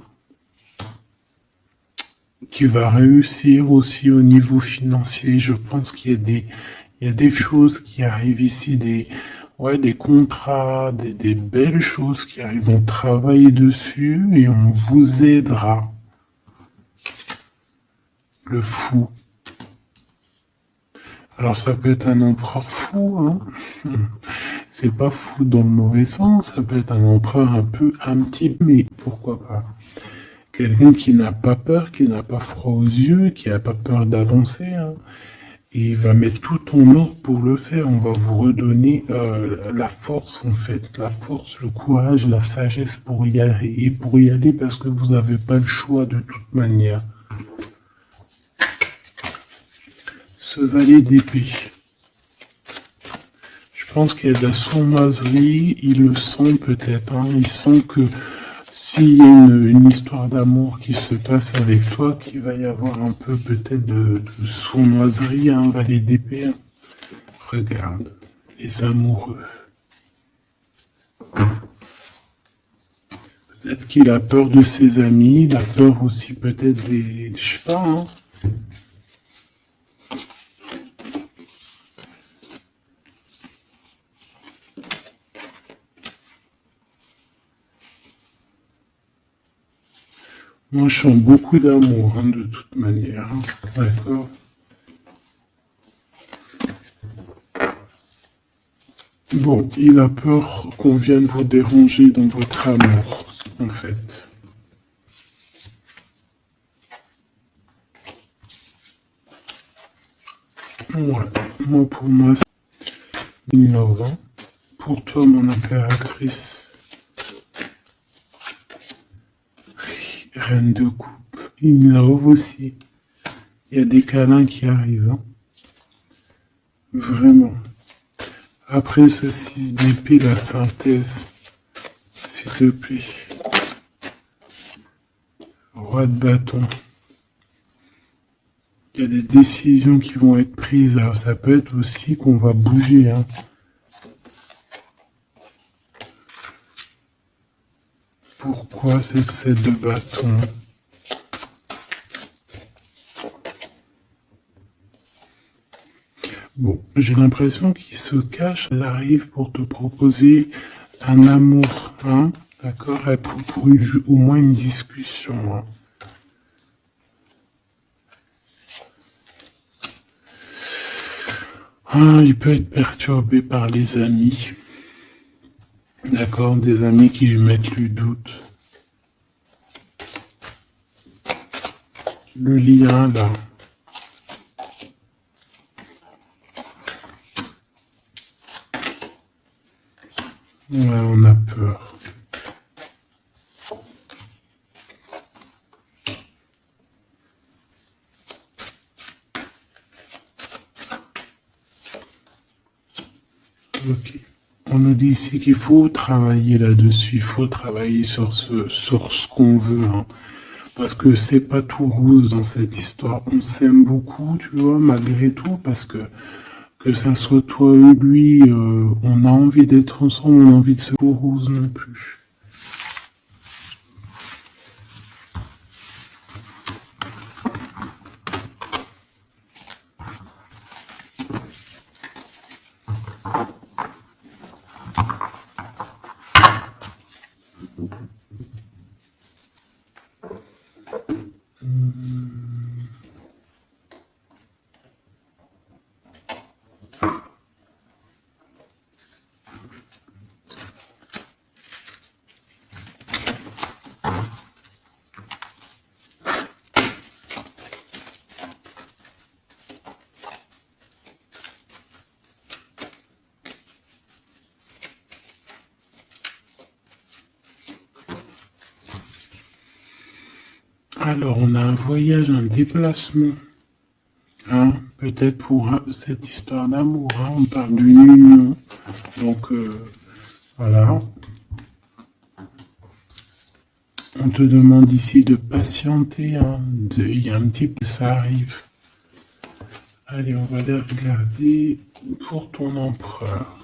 qui va réussir aussi au niveau financier. Je pense qu'il y a des choses qui arrivent ici, des contrats, des belles choses qui arrivent. On travaille dessus et on vous aidera. Le fou. Alors ça peut être un empereur fou, hein. C'est pas fou dans le mauvais sens, ça peut être un empereur un petit, mais pourquoi pas. Quelqu'un qui n'a pas peur, qui n'a pas froid aux yeux, qui n'a pas peur d'avancer. Hein. Et il va mettre tout en ordre pour le faire. On va vous redonner la force, en fait. La force, le courage, la sagesse pour y aller. Et pour y aller parce que vous n'avez pas le choix de toute manière. Ce valet d'épée. Je pense qu'il y a de la sournoiserie. Il le sent peut-être. Hein. Il sent que s'il y a une histoire d'amour qui se passe avec toi, qu'il va y avoir un peu peut-être de sournoiserie, un valet d'épée. Hein. Regarde, les amoureux. Peut-être qu'il a peur de ses amis, il a peur aussi peut-être des... Je sais pas, hein. Moi, je sens beaucoup d'amour, hein, de toute manière. Hein. D'accord. Bon, il a peur qu'on vienne vous déranger dans votre amour, en fait. Ouais. Moi, pour moi, c'est innovant. Pour toi, mon impératrice, reine de coupe, in love aussi. Il y a des câlins qui arrivent, hein. Vraiment. Après ce 6 d'épée, la synthèse, s'il te plaît. Roi de bâton. Il y a des décisions qui vont être prises. Alors ça peut être aussi qu'on va bouger, hein. Pourquoi cette 7 de bâton? Bon, j'ai l'impression qu'il se cache. Elle arrive pour te proposer un amour, hein, d'accord, pour au moins une discussion. Hein. Ah, il peut être perturbé par les amis, d'accord, des amis qui lui mettent le doute. Le lien, là. Ouais, on a peur. Ok. On nous dit ici qu'il faut travailler là-dessus, il faut travailler sur ce qu'on veut, hein. Parce que c'est pas tout rose dans cette histoire. On s'aime beaucoup, tu vois, malgré tout, parce que ça soit toi ou lui, on a envie d'être ensemble, on a envie de se rose non plus. Alors, on a un voyage, un déplacement. Hein, peut-être pour cette histoire d'amour, hein, on parle d'une union. Donc, voilà. On te demande ici de patienter. Hein, il y a un petit peu, ça arrive. Allez, on va aller regarder pour ton empereur.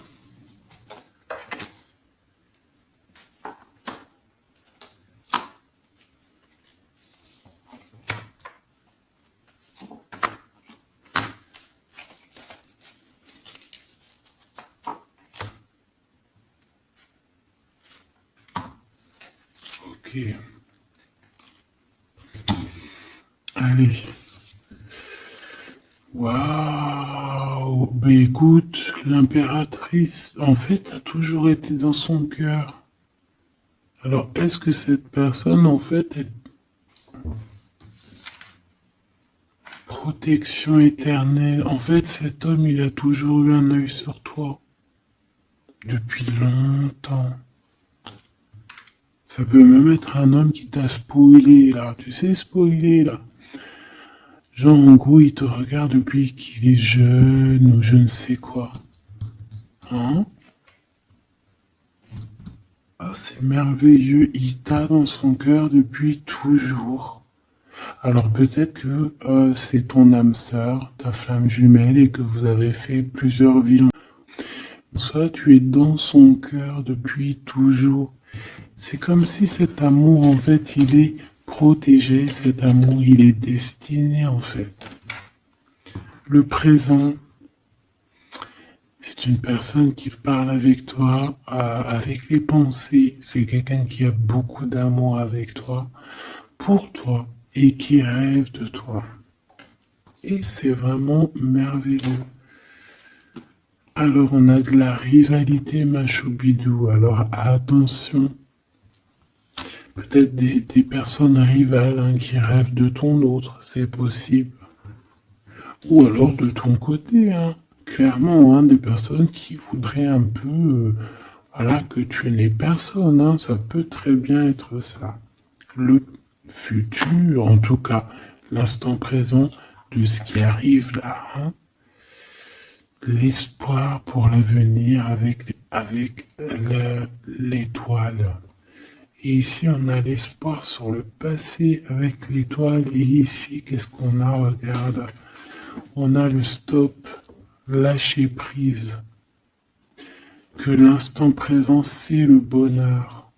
Ok. Allez. Waouh. Ben écoute, l'impératrice, en fait, a toujours été dans son cœur. Alors, est-ce que cette personne, en fait, est protection éternelle? En fait, cet homme, il a toujours eu un œil sur toi. Depuis longtemps. Ça peut même être un homme qui t'a spoilé, là. Tu sais, spoilé, là. Genre, en gros, il te regarde depuis qu'il est jeune ou je ne sais quoi. Hein? Ah, c'est merveilleux. Il t'a dans son cœur depuis toujours. Alors peut-être que c'est ton âme sœur, ta flamme jumelle, et que vous avez fait plusieurs vies. Soit tu es dans son cœur depuis toujours. C'est comme si cet amour, en fait, il est protégé, cet amour, il est destiné, en fait. Le présent, c'est une personne qui parle avec toi, avec les pensées. C'est quelqu'un qui a beaucoup d'amour avec toi pour toi et qui rêvent de toi. Et c'est vraiment merveilleux. Alors on a de la rivalité machoubidou, alors attention. Peut-être des personnes rivales hein, qui rêvent de ton autre, c'est possible. Ou alors de ton côté, hein, clairement, hein, des personnes qui voudraient un peu voilà, que tu n'aies personne, hein, ça peut très bien être ça. Le futur, en tout cas, l'instant présent de ce qui arrive là, hein, l'espoir pour l'avenir avec l'étoile. Et ici, on a l'espoir sur le passé avec l'étoile. Et ici, qu'est-ce qu'on a? Regarde. On a le stop, lâcher prise. Que l'instant présent, c'est le bonheur.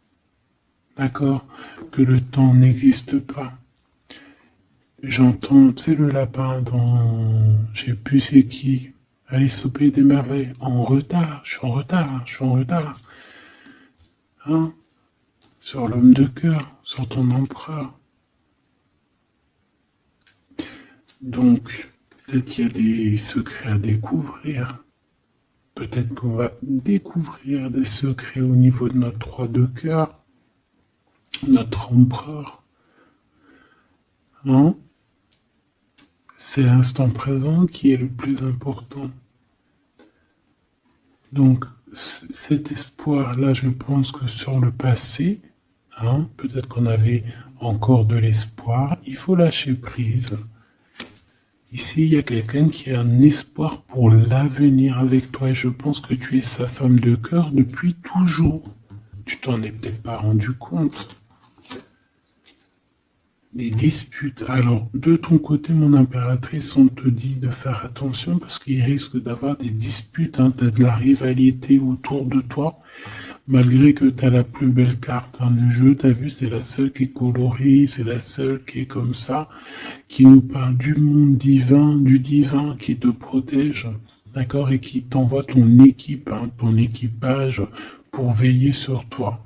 D'accord? Que le temps n'existe pas. J'entends, tu sais, le lapin dans... Je sais plus c'est qui. Alice au pays des merveilles. En retard, je suis en retard, je suis en retard. Hein? Sur l'homme de cœur, sur ton empereur. Donc, peut-être qu'il y a des secrets à découvrir. Peut-être qu'on va découvrir des secrets au niveau de notre roi de cœur, notre empereur. Hein? C'est l'instant présent qui est le plus important. Donc, cet espoir-là, je pense que sur le passé, hein, peut-être qu'on avait encore de l'espoir, il faut lâcher prise. Ici, il y a quelqu'un qui a un espoir pour l'avenir avec toi et je pense que tu es sa femme de cœur depuis toujours. Tu t'en es peut-être pas rendu compte. Les disputes. Alors, de ton côté, mon impératrice, on te dit de faire attention parce qu'il risque d'avoir des disputes. Hein. Tu as de la rivalité autour de toi. Malgré que tu as la plus belle carte dans le jeu, tu as vu, c'est la seule qui est colorée, c'est la seule qui est comme ça, qui nous parle du monde divin, du divin qui te protège, d'accord, et qui t'envoie ton équipe, hein, ton équipage pour veiller sur toi.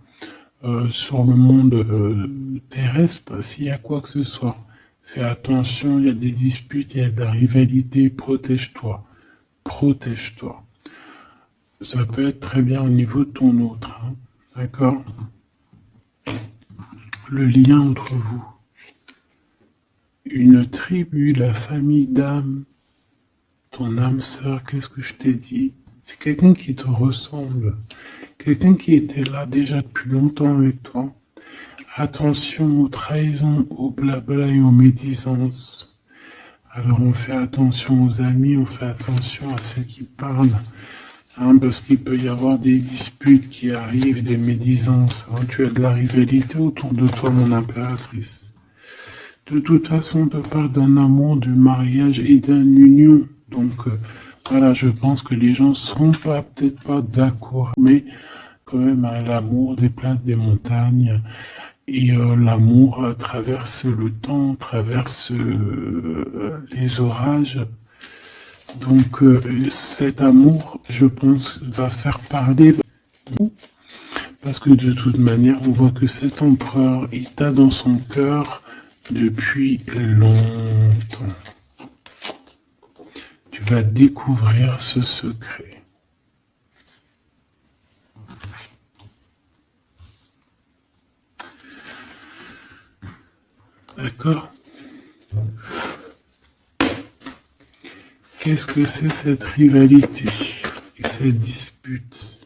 Sur le monde terrestre, s'il y a quoi que ce soit, fais attention, il y a des disputes, il y a de la rivalité, protège-toi, protège-toi. Ça peut être très bien au niveau de ton autre, hein, d'accord? Le lien entre vous. Une tribu, la famille d'âme, ton âme sœur, qu'est-ce que je t'ai dit? C'est quelqu'un qui te ressemble, quelqu'un qui était là déjà depuis longtemps avec toi. Attention aux trahisons, aux blabla et aux médisances. Alors on fait attention aux amis, on fait attention à ceux qui parlent. Hein, parce qu'il peut y avoir des disputes qui arrivent, des médisances. Hein, tu as de la rivalité autour de toi, mon impératrice. De toute façon, on te parle d'un amour, du mariage et d'une union. Donc, voilà, je pense que les gens ne seront pas, peut-être pas d'accord, mais quand même, hein, l'amour déplace des montagnes. Et l'amour traverse le temps, traverse les orages. Donc cet amour, je pense, va faire parler parce que de toute manière, on voit que cet empereur, il t'a dans son cœur depuis longtemps. Tu vas découvrir ce secret. D'accord? Qu'est-ce que c'est cette rivalité et cette dispute?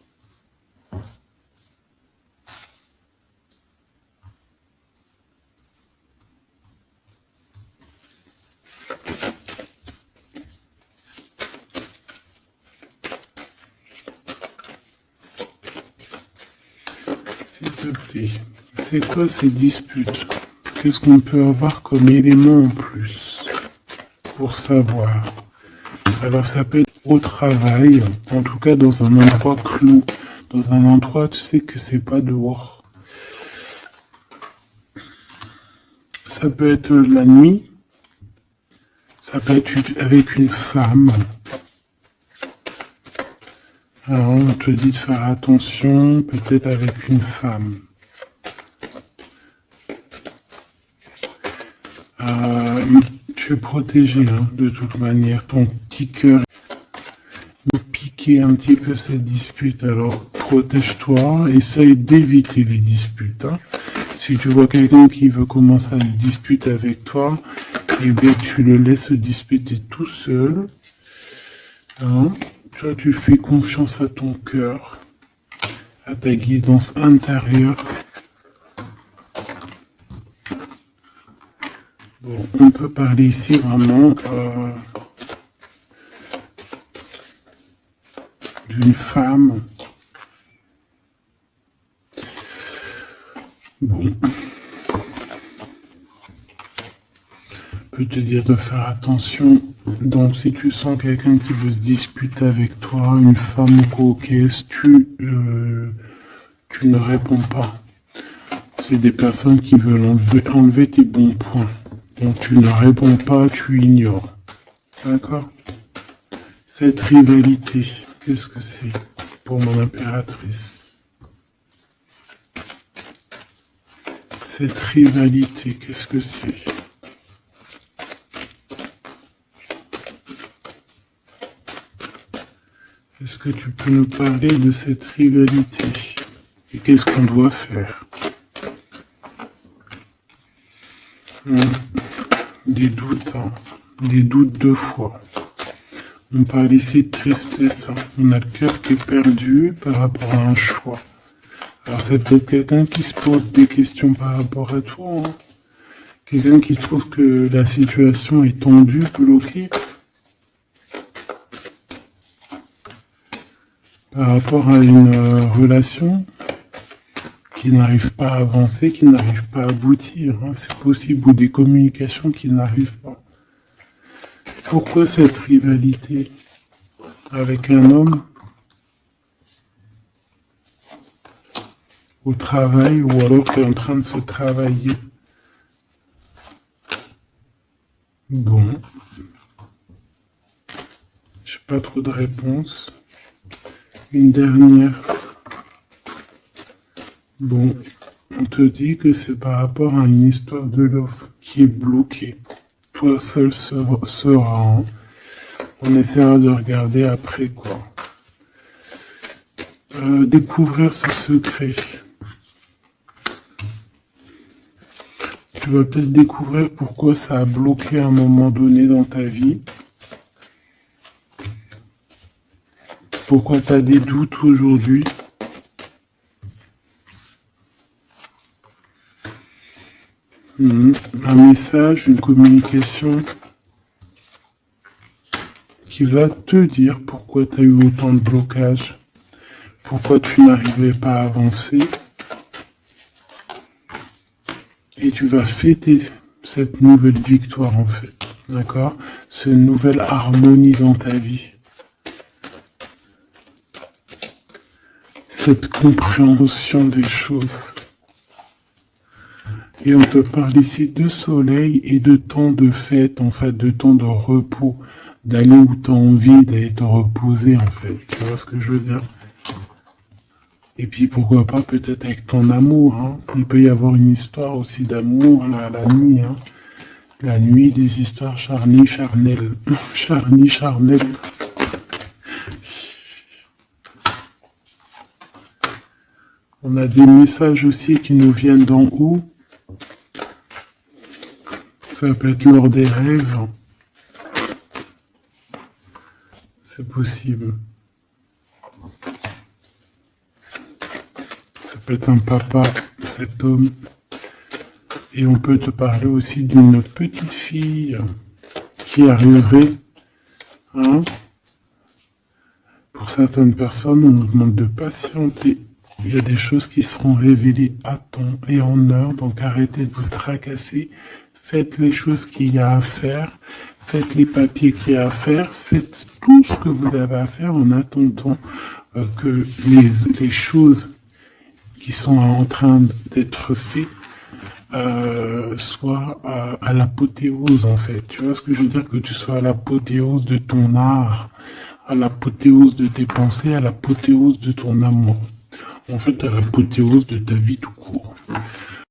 S'il te plaît, c'est quoi ces disputes? Qu'est-ce qu'on peut avoir comme élément en plus pour savoir? Alors ça peut être au travail, en tout cas dans un endroit clos, dans un endroit tu sais que c'est pas dehors. Ça peut être la nuit, ça peut être avec une femme. Alors on te dit de faire attention, peut-être avec une femme. Tu es protégé, hein, de toute manière. Ton petit cœur est piqué un petit peu cette dispute. Alors, protège-toi, essaye d'éviter les disputes. Hein. Si tu vois quelqu'un qui veut commencer à se disputer avec toi, eh bien, tu le laisses se disputer tout seul. Hein. Toi, tu fais confiance à ton cœur, à ta guidance intérieure. Bon, on peut parler ici vraiment d'une femme. Bon. Je peux te dire de faire attention. Donc, si tu sens quelqu'un qui veut se disputer avec toi, une femme coquette, tu ne réponds pas. C'est des personnes qui veulent enlever tes bons points. Donc, tu ne réponds pas, tu ignores. D'accord? Cette rivalité, qu'est-ce que c'est pour mon impératrice? Cette rivalité, qu'est-ce que c'est? Est-ce que tu peux nous parler de cette rivalité? Et qu'est-ce qu'on doit faire? Des doutes, hein. Des doutes deux fois. On parle ici de tristesse. Hein. On a le cœur qui est perdu par rapport à un choix. Alors c'est peut-être quelqu'un qui se pose des questions par rapport à toi. Hein. Quelqu'un qui trouve que la situation est tendue, bloquée. Par rapport à une relation qui n'arrive pas à avancer, qui n'arrive pas à aboutir. Hein, c'est possible, ou des communications qui n'arrivent pas. Pourquoi cette rivalité avec un homme au travail, ou alors tu es en train de se travailler? Bon. J'ai pas trop de réponses. Une dernière. Bon, on te dit que c'est par rapport à une histoire de love qui est bloquée. Toi seul sera. Hein. On essaiera de regarder après quoi. Découvrir ce secret. Tu vas peut-être découvrir pourquoi ça a bloqué à un moment donné dans ta vie. Pourquoi tu as des doutes aujourd'hui? Un message, une communication qui va te dire pourquoi tu as eu autant de blocages, pourquoi tu n'arrivais pas à avancer. Et tu vas fêter cette nouvelle victoire en fait, d'accord? Cette nouvelle harmonie dans ta vie. Cette compréhension des choses. Et on te parle ici de soleil et de temps de fête, en fait, de temps de repos, d'aller où tu as envie, d'aller te reposer, en fait. Tu vois ce que je veux dire? Et puis, pourquoi pas, peut-être avec ton amour, hein. Il peut y avoir une histoire aussi d'amour, là, la nuit, hein. La nuit, des histoires charnies, charnelles. Charnies, charnelles. On a des messages aussi qui nous viennent d'en haut. Ça peut être lors des rêves. C'est possible. Ça peut être un papa, cet homme. Et on peut te parler aussi d'une petite fille qui arriverait. Hein? Pour certaines personnes, on nous demande de patienter. Il y a des choses qui seront révélées à temps et en heure, donc arrêtez de vous tracasser. Faites les choses qu'il y a à faire, faites les papiers qu'il y a à faire, faites tout ce que vous avez à faire en attendant que les choses qui sont en train d'être faites soient à l'apothéose en fait. Tu vois ce que je veux dire? Que tu sois à l'apothéose de ton art, à l'apothéose de tes pensées, à l'apothéose de ton amour. En fait, à l'apothéose de ta vie tout court.